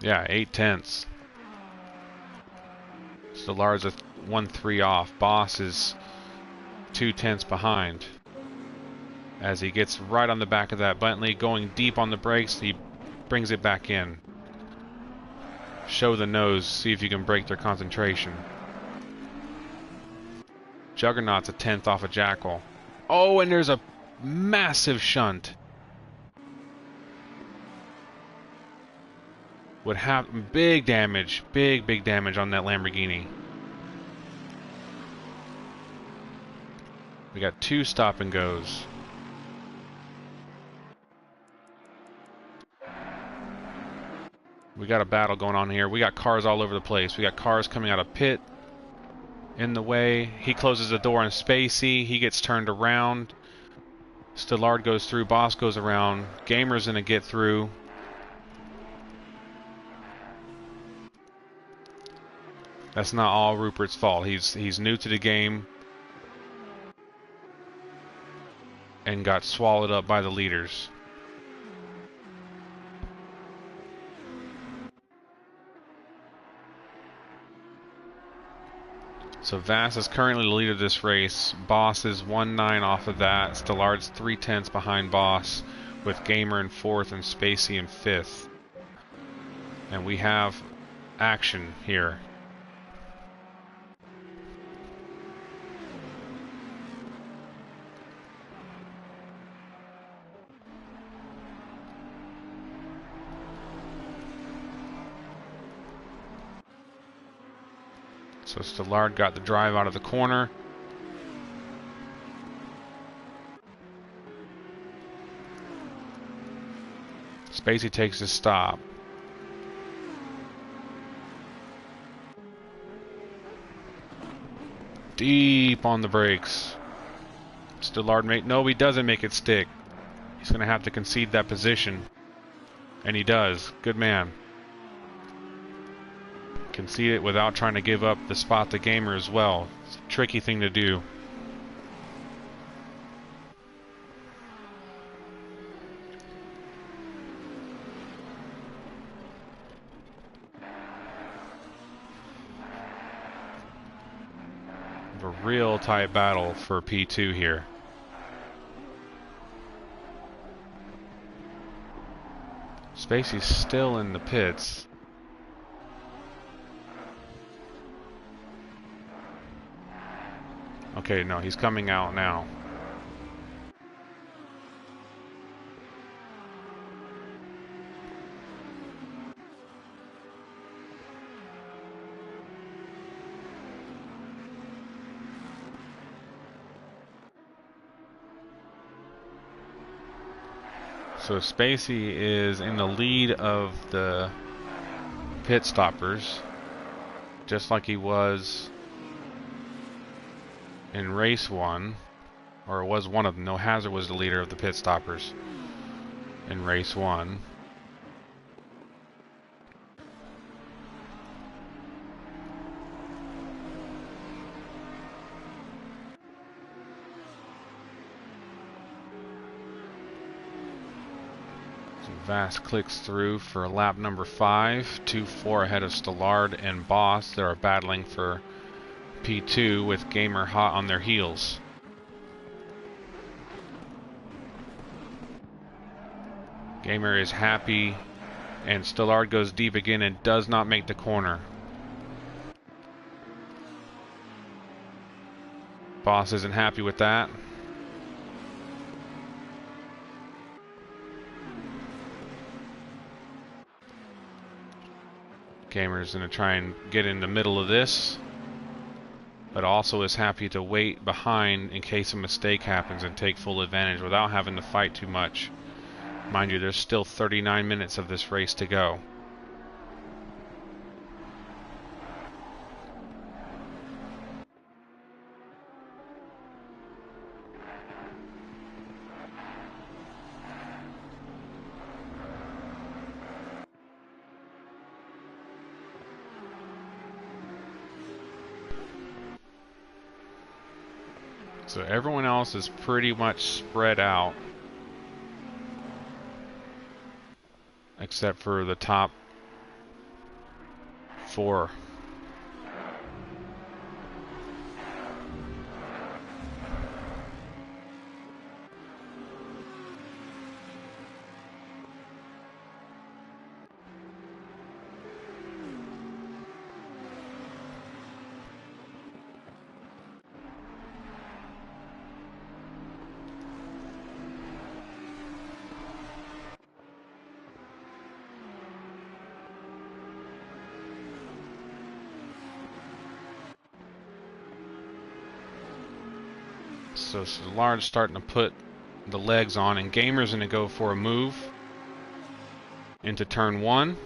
Yeah, 8/10. Stallard's a 1-3 off. Boss is 2/10 behind. As he gets right on the back of that Bentley, going deep on the brakes, he brings it back in. Show the nose, see if you can break their concentration. Juggernaut's a 10th off of Jackal. Oh, and there's a massive shunt. Would have big damage, big damage on that Lamborghini. We got 2 stop and goes. We got a battle going on here. We got cars all over the place. We got cars coming out of pit in the way. He closes the door on Spacey. He gets turned around. Stallard goes through. Boss goes around. Gamer's gonna get through. That's not all Rupert's fault. He's new to the game and got swallowed up by the leaders. So Vass is currently the leader of this race. Boss is 1-9 off of that. Stillard's 3/10 behind Boss, with Gamer in 4th and Spacey in 5th. And we have action here. So Stillard got the drive out of the corner. Spacey takes his stop. Deep on the brakes. Stillard no, he doesn't make it stick. He's going to have to concede that position. And he does. Good man. Concede it without trying to give up the spot to Gamer as well. It's a tricky thing to do. A real tight battle for P2 here. Spacey's still in the pits. Okay, no, he's coming out now. So Spacey is in the lead of the pit stoppers, just like he was in race 1, or it was one of them. No, Hazard was the leader of the pit stoppers in race 1. So Vass clicks through for lap number 5, 2-4 ahead of Stillard and Boss. They are battling for P2 with Gamer hot on their heels. Gamer is happy, and Stillard goes deep again and does not make the corner. Boss isn't happy with that. Gamer's going to try and get in the middle of this, but also is happy to wait behind in case a mistake happens and take full advantage without having to fight too much. Mind you, there's still 39 minutes of this race to go. So everyone else is pretty much spread out, except for the top 4. So Large starting to put the legs on, and Gamer's going to go for a move into turn 1.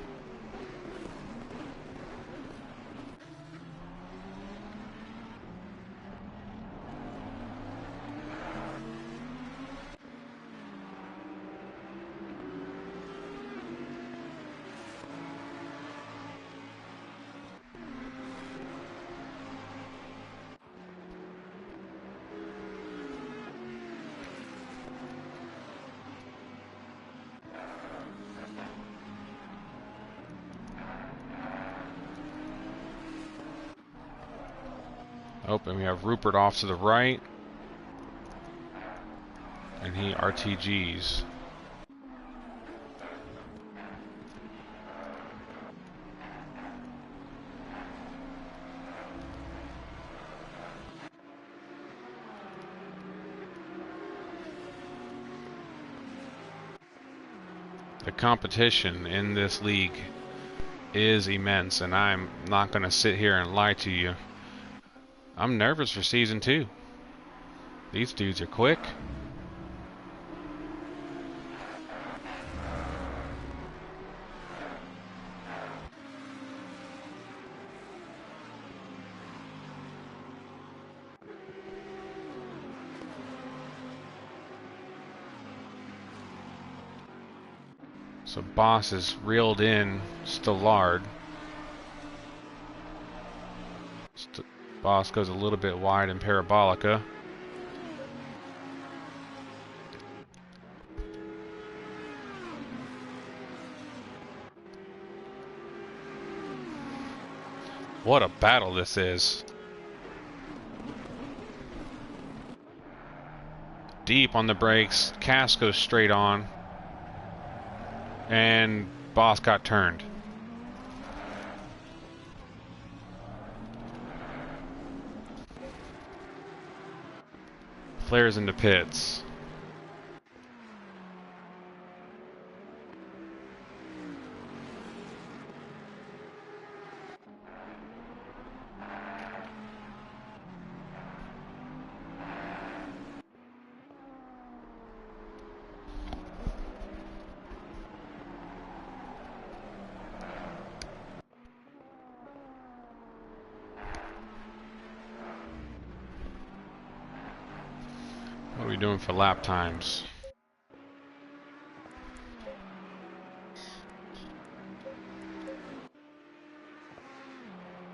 Oh, and we have Rupert off to the right. And he RTGs. The competition in this league is immense, and I'm not going to sit here and lie to you. I'm nervous for Season 2. These dudes are quick. So Boss is reeled in Stillard. Boss goes a little bit wide in Parabolica. What a battle this is. Deep on the brakes. Cass goes straight on. And Boss got turned. Flares into pits. What are we doing for lap times?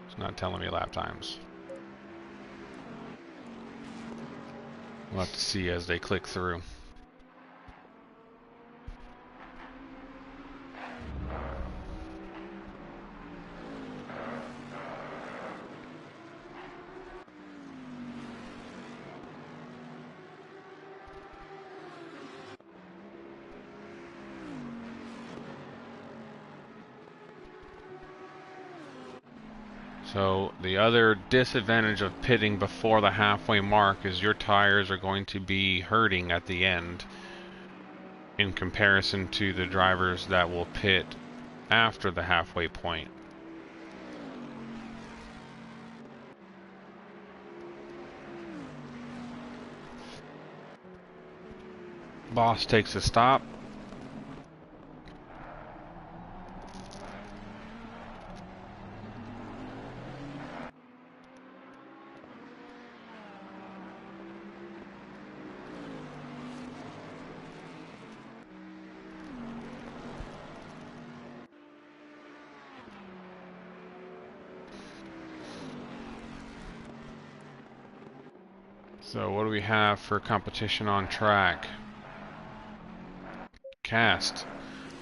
It's not telling me lap times. We'll have to see as they click through. So the other disadvantage of pitting before the halfway mark is your tires are going to be hurting at the end in comparison to the drivers that will pit after the halfway point. Boss takes a stop. So what do we have for competition on track? Cast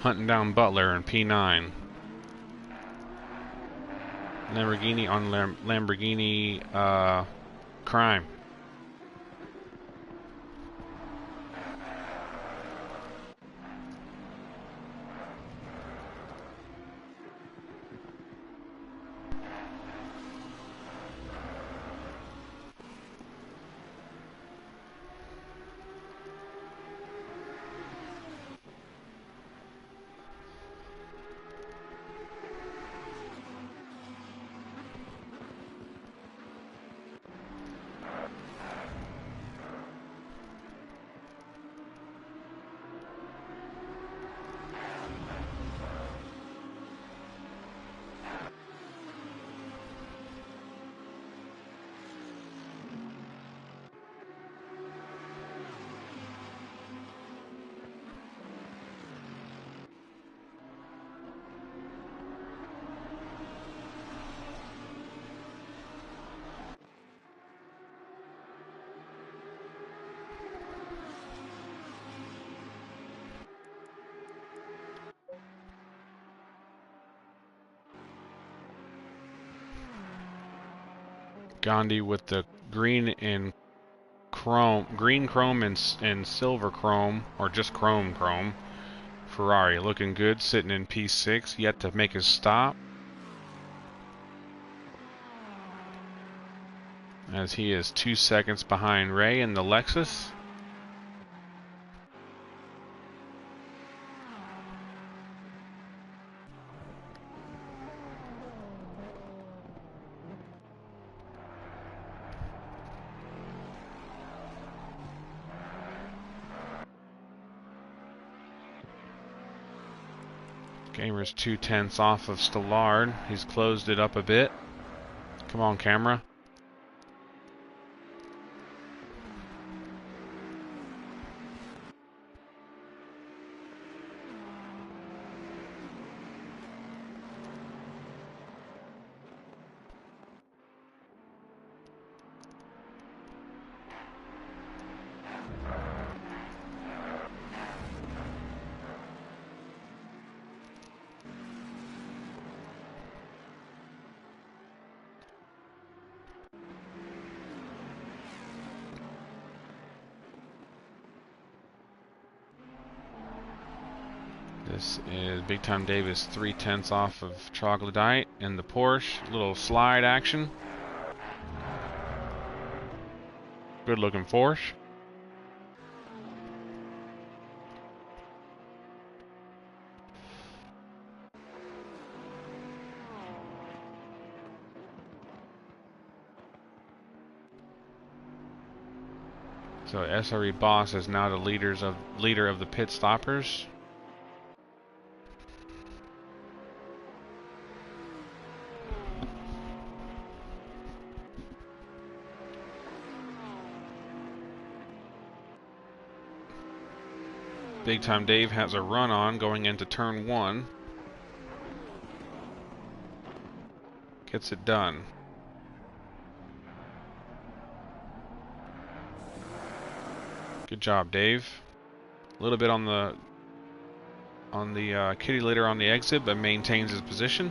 hunting down Butler in P9. Lamborghini on Lamborghini Crime. Gandhi with the green and chrome, green chrome and silver chrome, or just chrome. Ferrari looking good, sitting in P6, yet to make his stop. As he is 2 seconds behind Ray in the Lexus. Gamer's 2/10 off of Stallard. He's closed it up a bit. Come on, camera. This is Big Time Davis 3/10 off of Troglodyte in the Porsche. Little slide action. Good looking Porsche. So SRE Boss is now the leader of the pit stoppers. Big Time Dave has a run on going into turn 1. Gets it done. Good job, Dave. A little bit on the kitty litter on the exit, but maintains his position.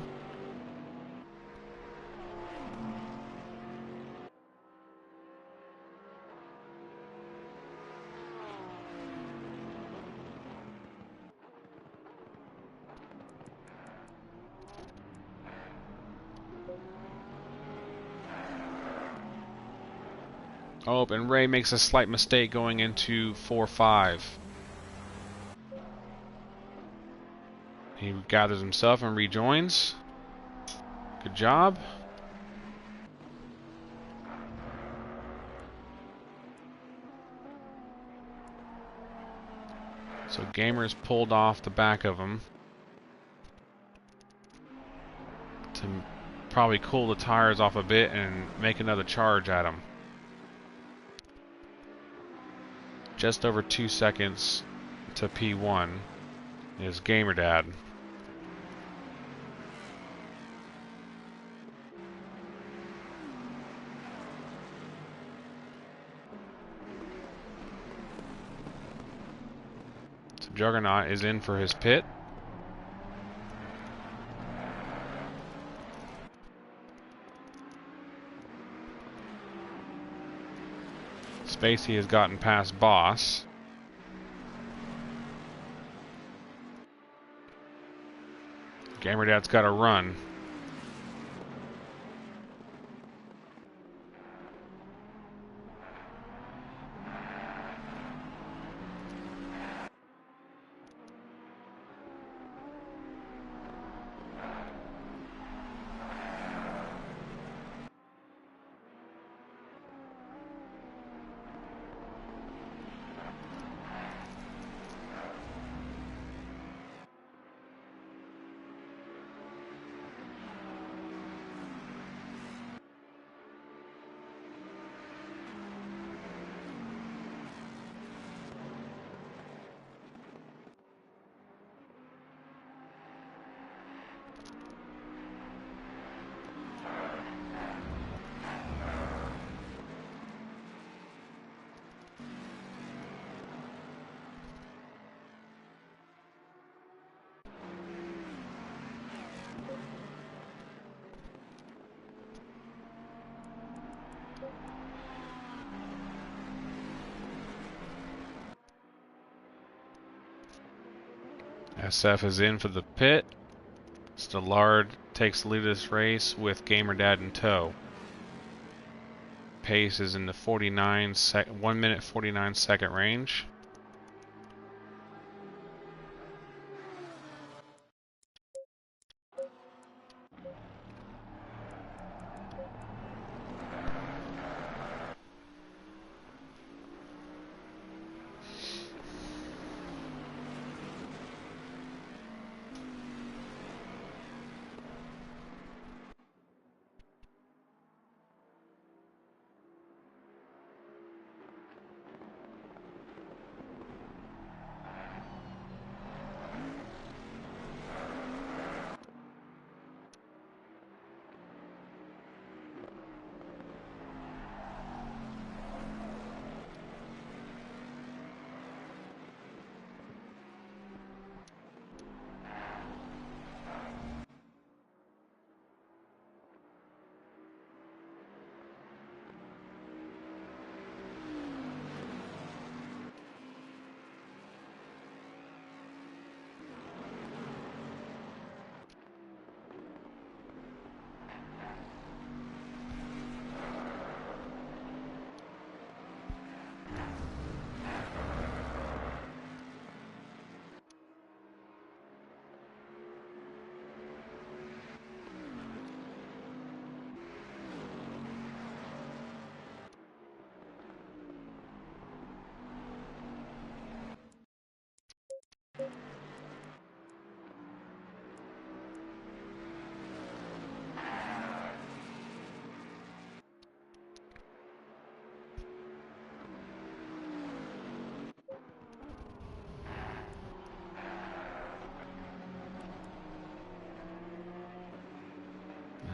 Oh, and Ray makes a slight mistake going into 4-5. He gathers himself and rejoins. Good job. So Gamer's pulled off the back of him to probably cool the tires off a bit and make another charge at him. Just over 2 seconds to P1 is Gamer Dad. So Juggernaut is in for his pit. Spacey has gotten past Boss. Gamer Dad's got to run. SF is in for the pit. Stellard takes the lead of this race with Gamerdad in tow. Pace is in the 1 minute 49 second range.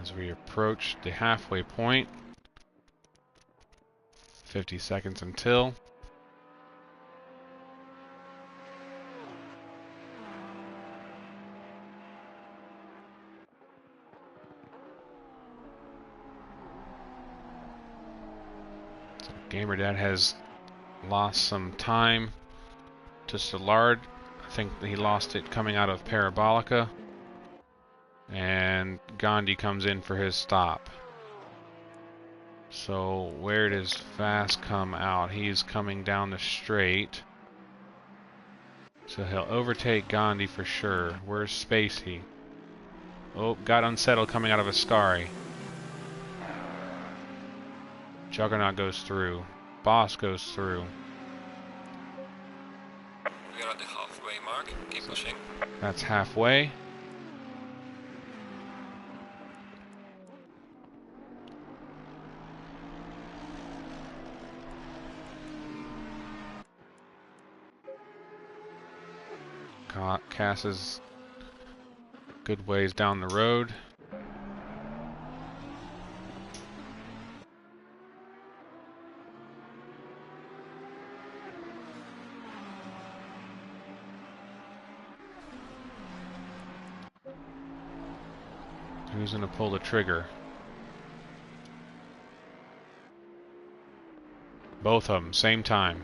As we approach the halfway point, 50 seconds until. Gamerdad has lost some time to Stellard. I think he lost it coming out of Parabolica. And Gandhi comes in for his stop. So where does Fast come out? He's coming down the straight. So he'll overtake Gandhi for sure. Where's Spacey? Oh, got unsettled coming out of Ascari. Juggernaut goes through. Boss goes through. We are at the halfway mark. Keep pushing. That's halfway. Cass is good ways down the road. Who's going to pull the trigger? Both of them, same time.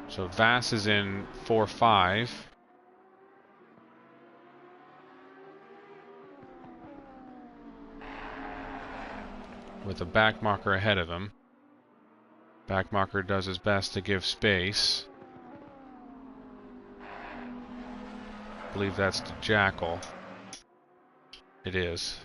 So Vass is in 4-5. With a backmarker ahead of him. Backmarker does his best to give space. I believe that's the Jackal. It is.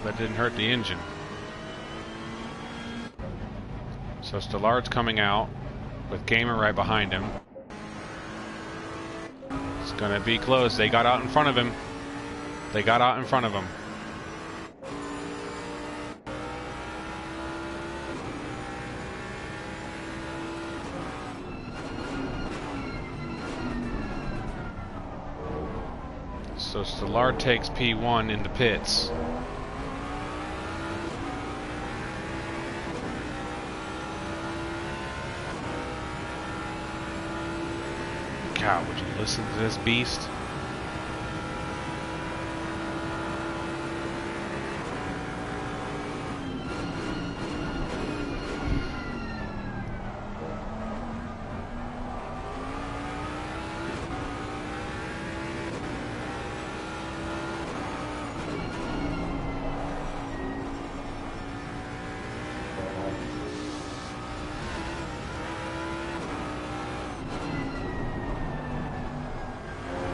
That didn't hurt the engine. So Stellard's coming out with Gamer right behind him. It's gonna be close. They got out in front of him. They got out in front of him. So Stellar takes P1 in the pits. God, would you listen to this beast?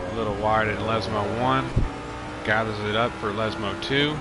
A little wide in Lesmo 1. Gathers it up for Lesmo 2.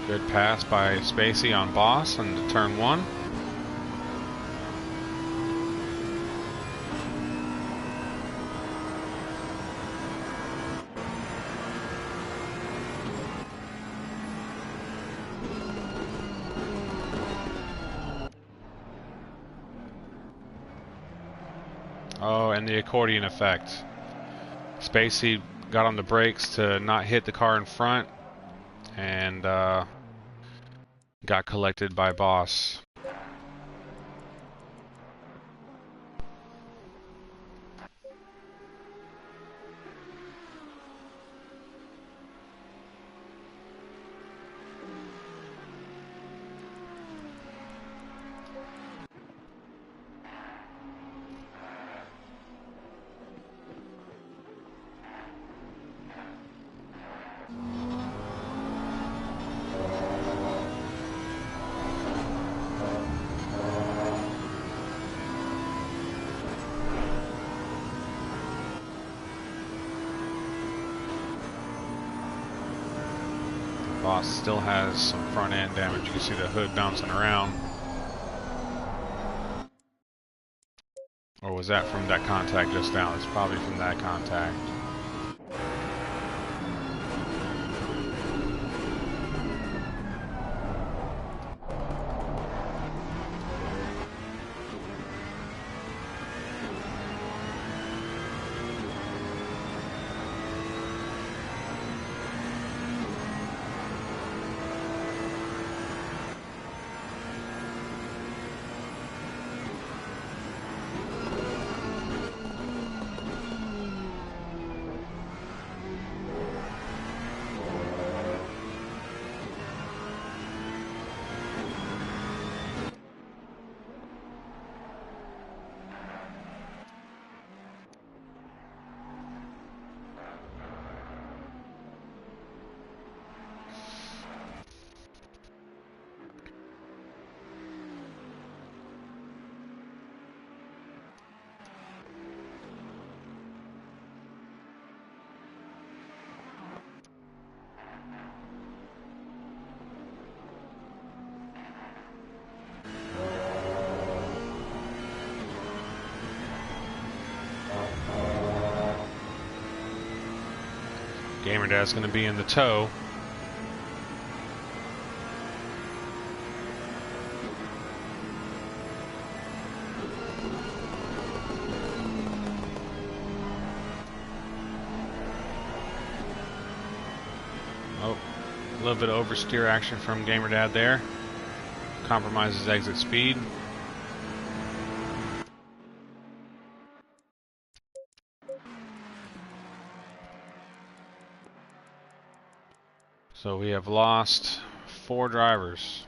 Good pass by Spacey on Boss into turn 1. Oh, and the accordion effect. Spacey got on the brakes to not hit the car in front and got collected by Boss. Boss still has some front end damage. You can see the hood bouncing around. Or was that from that contact just now? It's probably from that contact. Gamer Dad's going to be in the tow. little bit of oversteer action from GamerDad there. Compromises exit speed. So we have lost 4 drivers.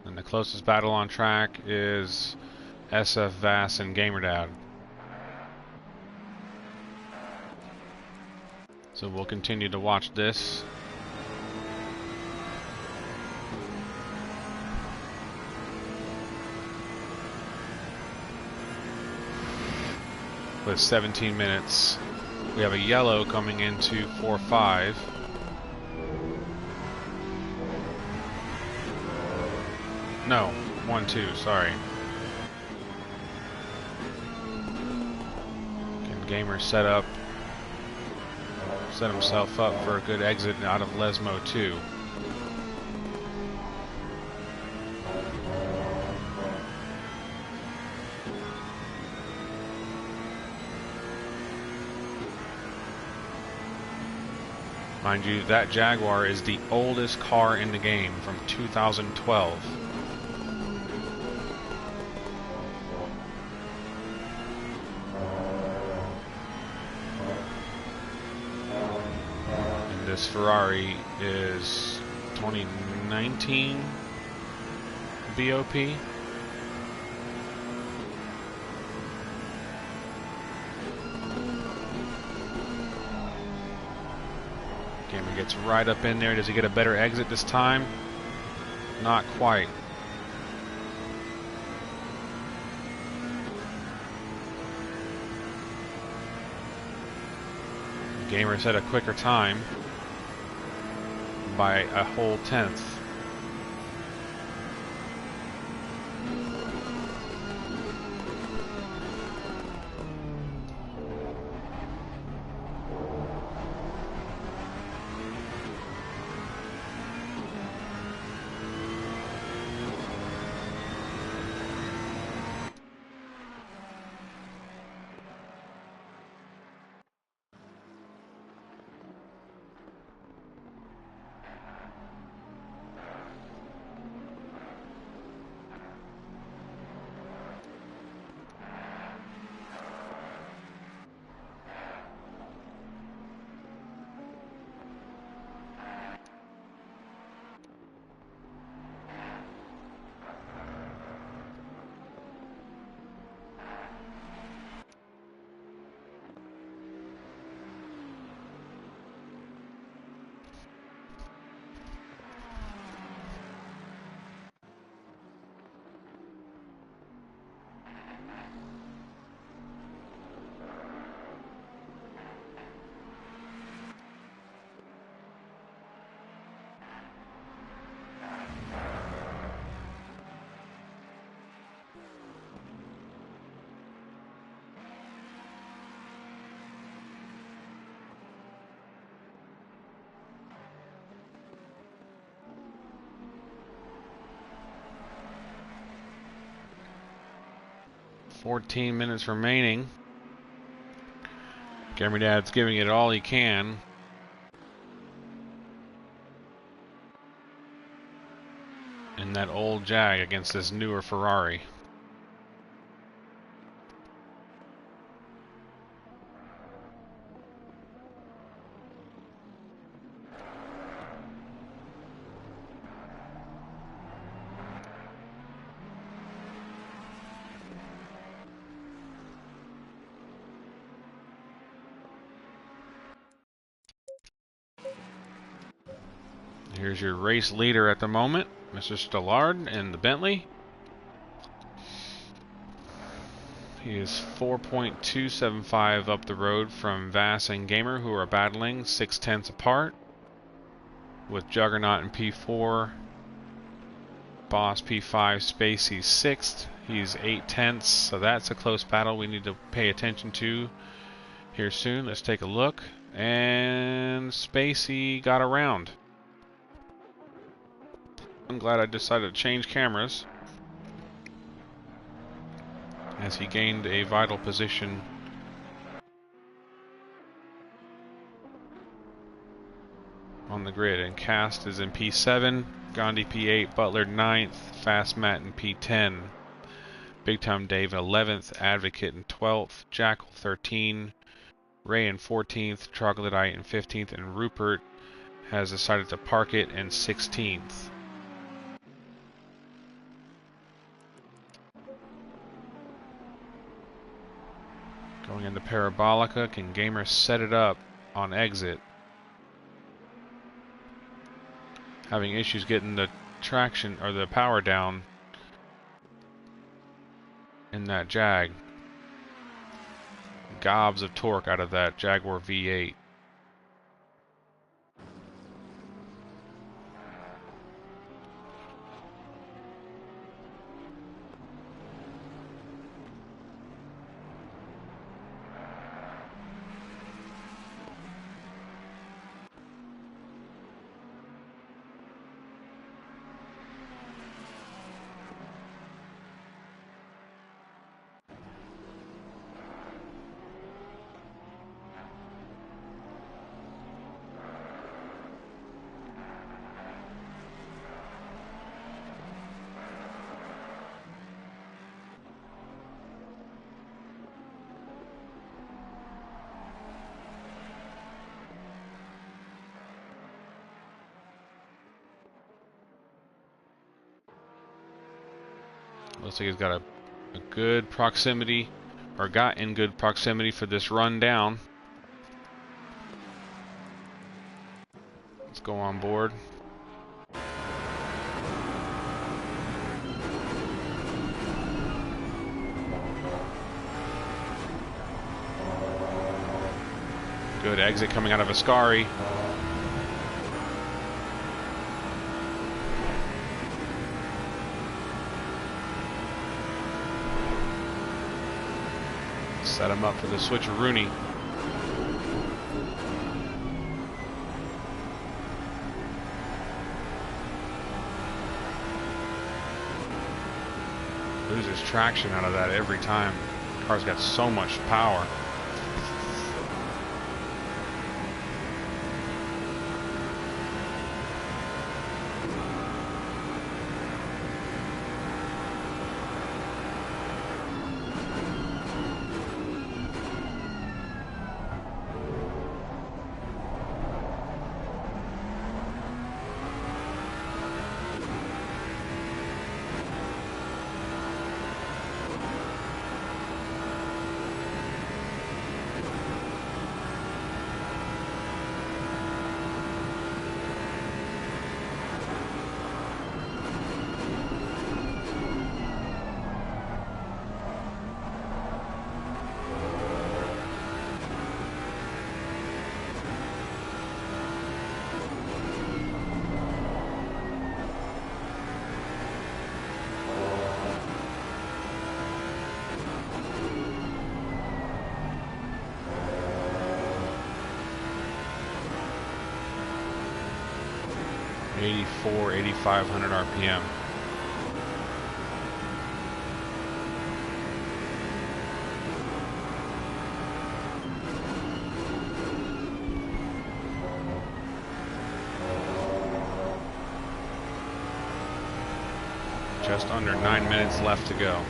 And the closest battle on track is SF Vass and GamerDad. So we'll continue to watch this. With 17 minutes. We have a yellow coming into 4-5. No, 1-2, sorry. Can Gamer set himself up for a good exit out of Lesmo 2. Mind you, that Jaguar is the oldest car in the game, from 2012. And this Ferrari is 2019 BOP. Gamer gets right up in there. Does he get a better exit this time? Not quite. Gamer set a quicker time by a whole 10th. "14 minutes remaining. GamerDad's giving it all he can. In that old Jag against this newer Ferrari. Here's your race leader at the moment, Mr. Stallard in the Bentley. He is 4.275 up the road from Vass and Gamer, who are battling 6/10 apart, with Juggernaut in P4, Boss P5, Spacey 6th. He's 8/10, so that's a close battle we need to pay attention to here soon. Let's take a look. And Spacey got around. I'm glad I decided to change cameras, as he gained a vital position on the grid, and Cast is in P7, Gandhi P8, Butler 9th, Fast Matt in P10, Big Time Dave 11th, Advocate in 12th, Jackal 13, Ray in 14th, Troglodyte in 15th, and Rupert has decided to park it in 16th. Going into Parabolica, can Gamer set it up on exit? Having issues getting the traction or the power down in that Jag. Gobs of torque out of that Jaguar V8. Looks like he's got a good proximity, or got in good proximity for this run down. Let's go on board. Good exit coming out of Ascari. Set him up for the switcheroonie. Loses traction out of that every time. Car's got so much power. '84, 8,500 RPM. Just under 9 minutes left to go.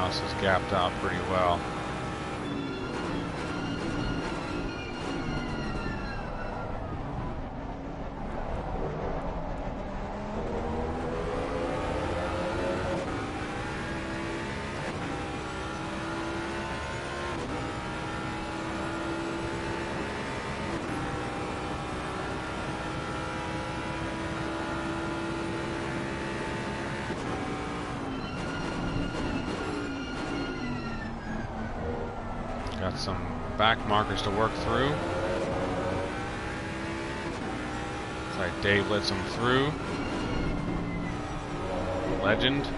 Is gapped out pretty well. Got some back markers to work through. Looks like Dave lets him through. Legend.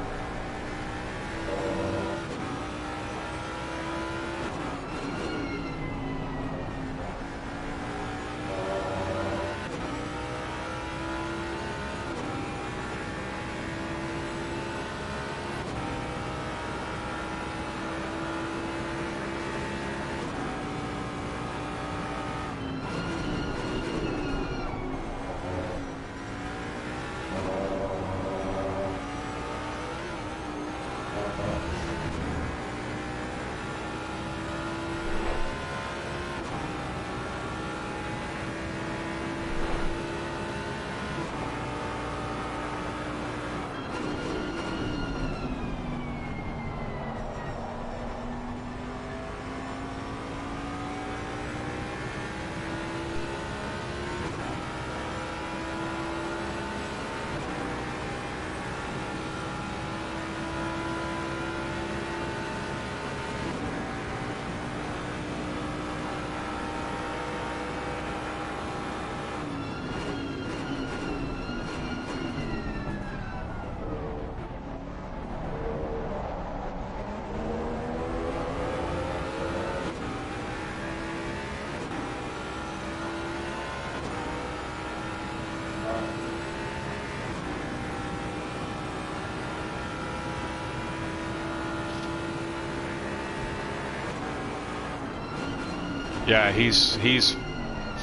Yeah, he's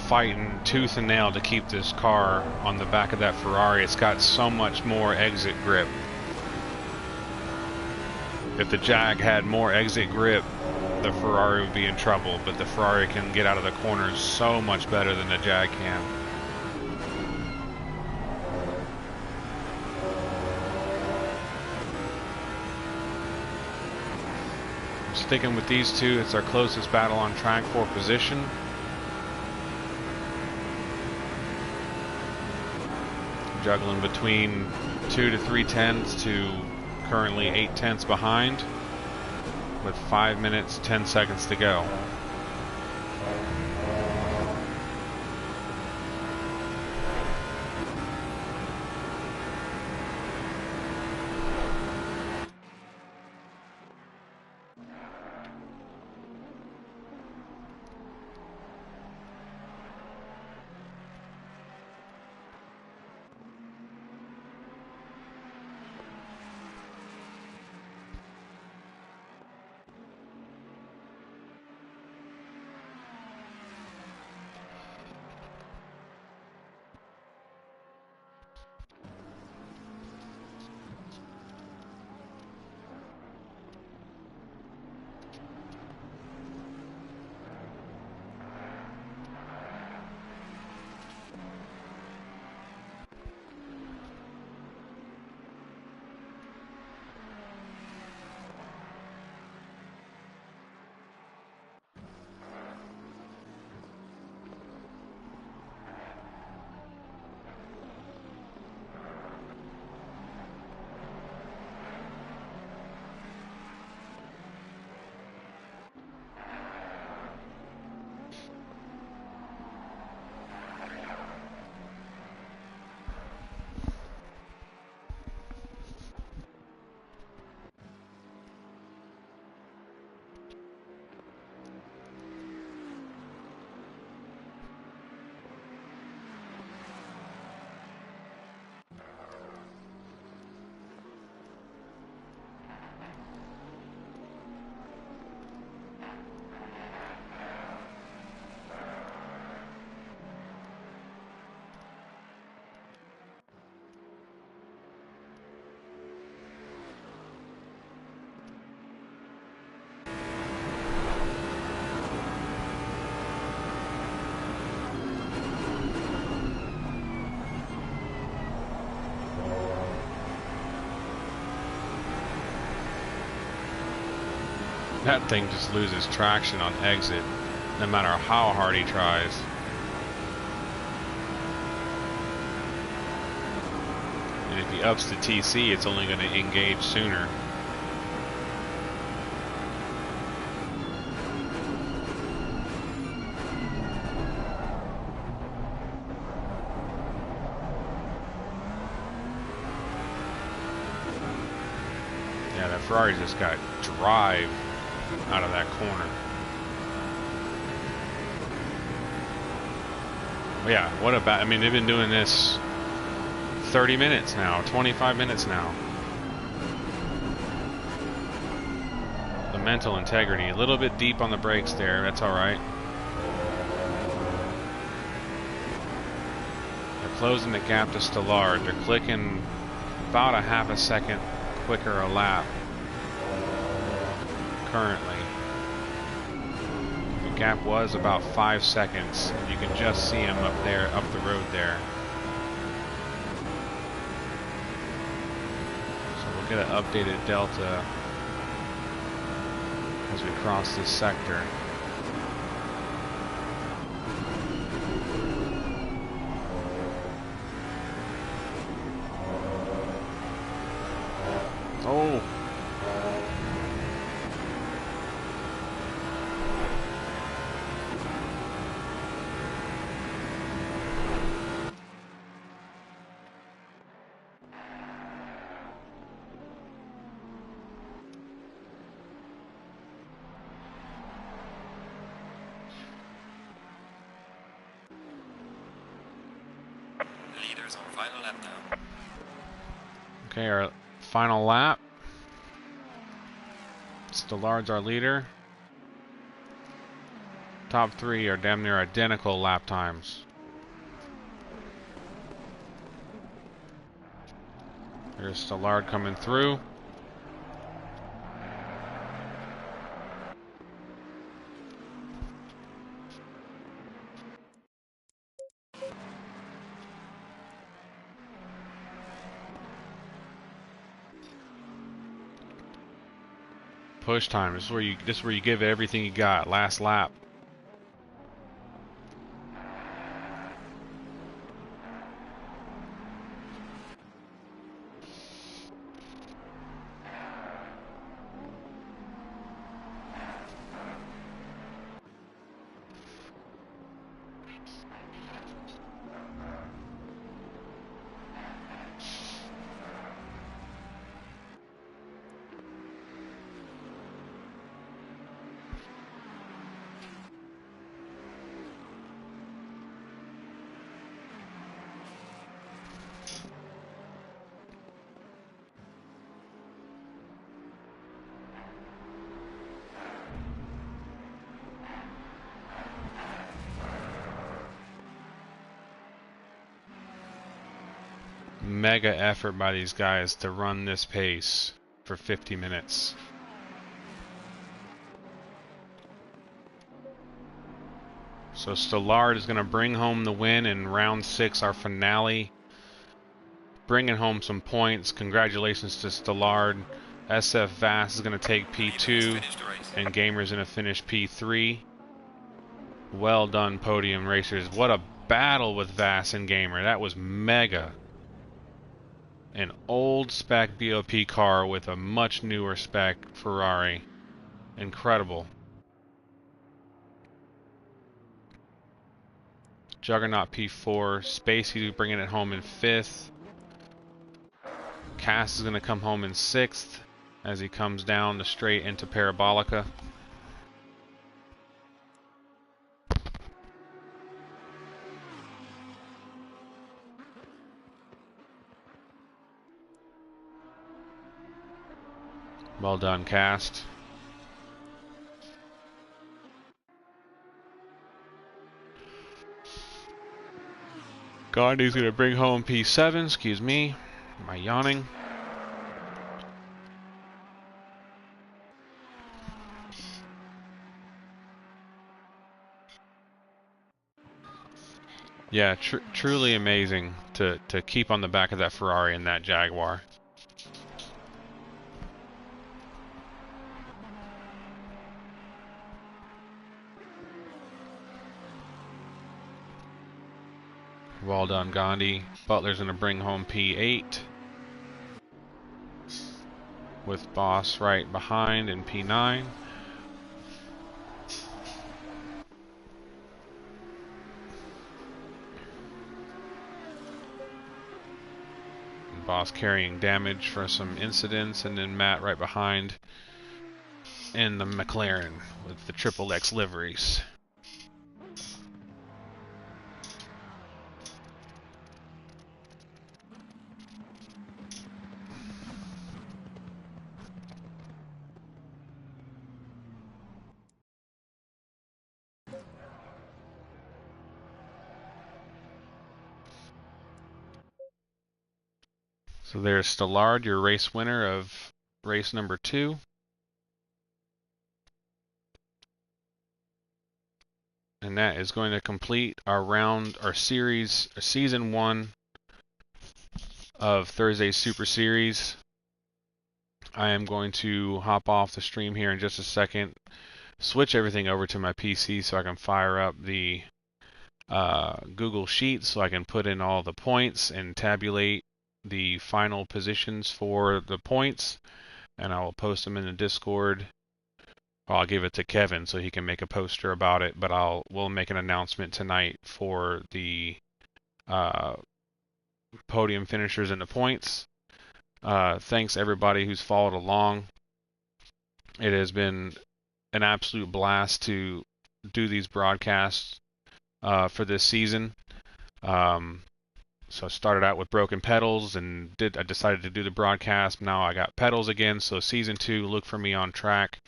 fighting tooth and nail to keep this car on the back of that Ferrari. It's got so much more exit grip. If the Jag had more exit grip, the Ferrari would be in trouble, but the Ferrari can get out of the corners so much better than the Jag can. Sticking with these two, it's our closest battle on track for position. Juggling between 2 to 3 tenths to currently 8 tenths behind, with 5 minutes 10 seconds to go. That thing just loses traction on exit, no matter how hard he tries. And if he ups the TC, it's only going to engage sooner. Yeah, that Ferrari just got drive out of that corner. But yeah, what about, I mean, they've been doing this 30 minutes now, 25 minutes now. The mental integrity, a little bit deep on the brakes there, that's alright. They're closing the gap to Stallard. They're clicking about a half a second quicker a lap currently. The gap was about 5 seconds. You can just see him up there, up the road there. So we'll get an updated delta as we cross this sector. Oh! Leaders on final lap now. Okay, our final lap. Stallard's our leader. Top three are damn near identical lap times. There's Stallard coming through. Push time. This is where you give it everything you got. Last lap. Mega effort by these guys to run this pace for 50 minutes. So Stallard is going to bring home the win in round 6, our finale. Bringing home some points. Congratulations to Stallard. SF Vass is going to take P2 and Gamer's going to finish P3. Well done, podium racers. What a battle with Vass and Gamer. That was mega. An old spec BOP car with a much newer spec Ferrari. Incredible. Juggernaut P4. Spacey bringing it home in 5th. Cass is going to come home in 6th as he comes down the straight into Parabolica. Well done, Cast. Gandhi's going to bring home P7, excuse me. Am I yawning? Yeah, truly amazing to keep on the back of that Ferrari and that Jaguar. Well done, Gandhi. Butler's going to bring home P8. With Boss right behind in P9. boss carrying damage for some incidents, and then Matt right behind in the McLaren with the triple X liveries. So there's Stellard, your race winner of race number 2. And that is going to complete our season 1 of Thursday's Super Series. I am going to hop off the stream here in just a second, switch everything over to my PC so I can fire up the Google Sheets so I can put in all the points and tabulate the final positions for the points, and I will post them in the Discord. I'll give it to Kevin so he can make a poster about it, but we'll make an announcement tonight for the podium finishers and the points. Thanks everybody who's followed along. It has been an absolute blast to do these broadcasts for this season. So I started out with broken pedals and I decided to do the broadcast. Now I got pedals again. So season 2, look for me on track.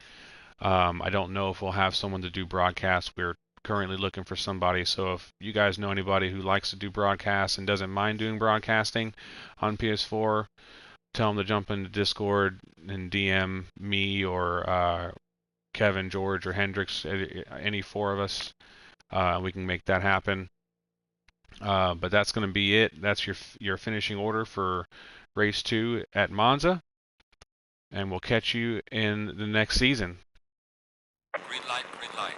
I don't know if we'll have someone to do broadcasts. We're currently looking for somebody. So if you guys know anybody who likes to do broadcasts and doesn't mind doing broadcasting on PS4, tell them to jump into Discord and DM me or Kevin, George, or Hendrix, any 4 of us. We can make that happen. But that's going to be it. That's your finishing order for race 2 at Monza, and we'll catch you in the next season. Green light, green light.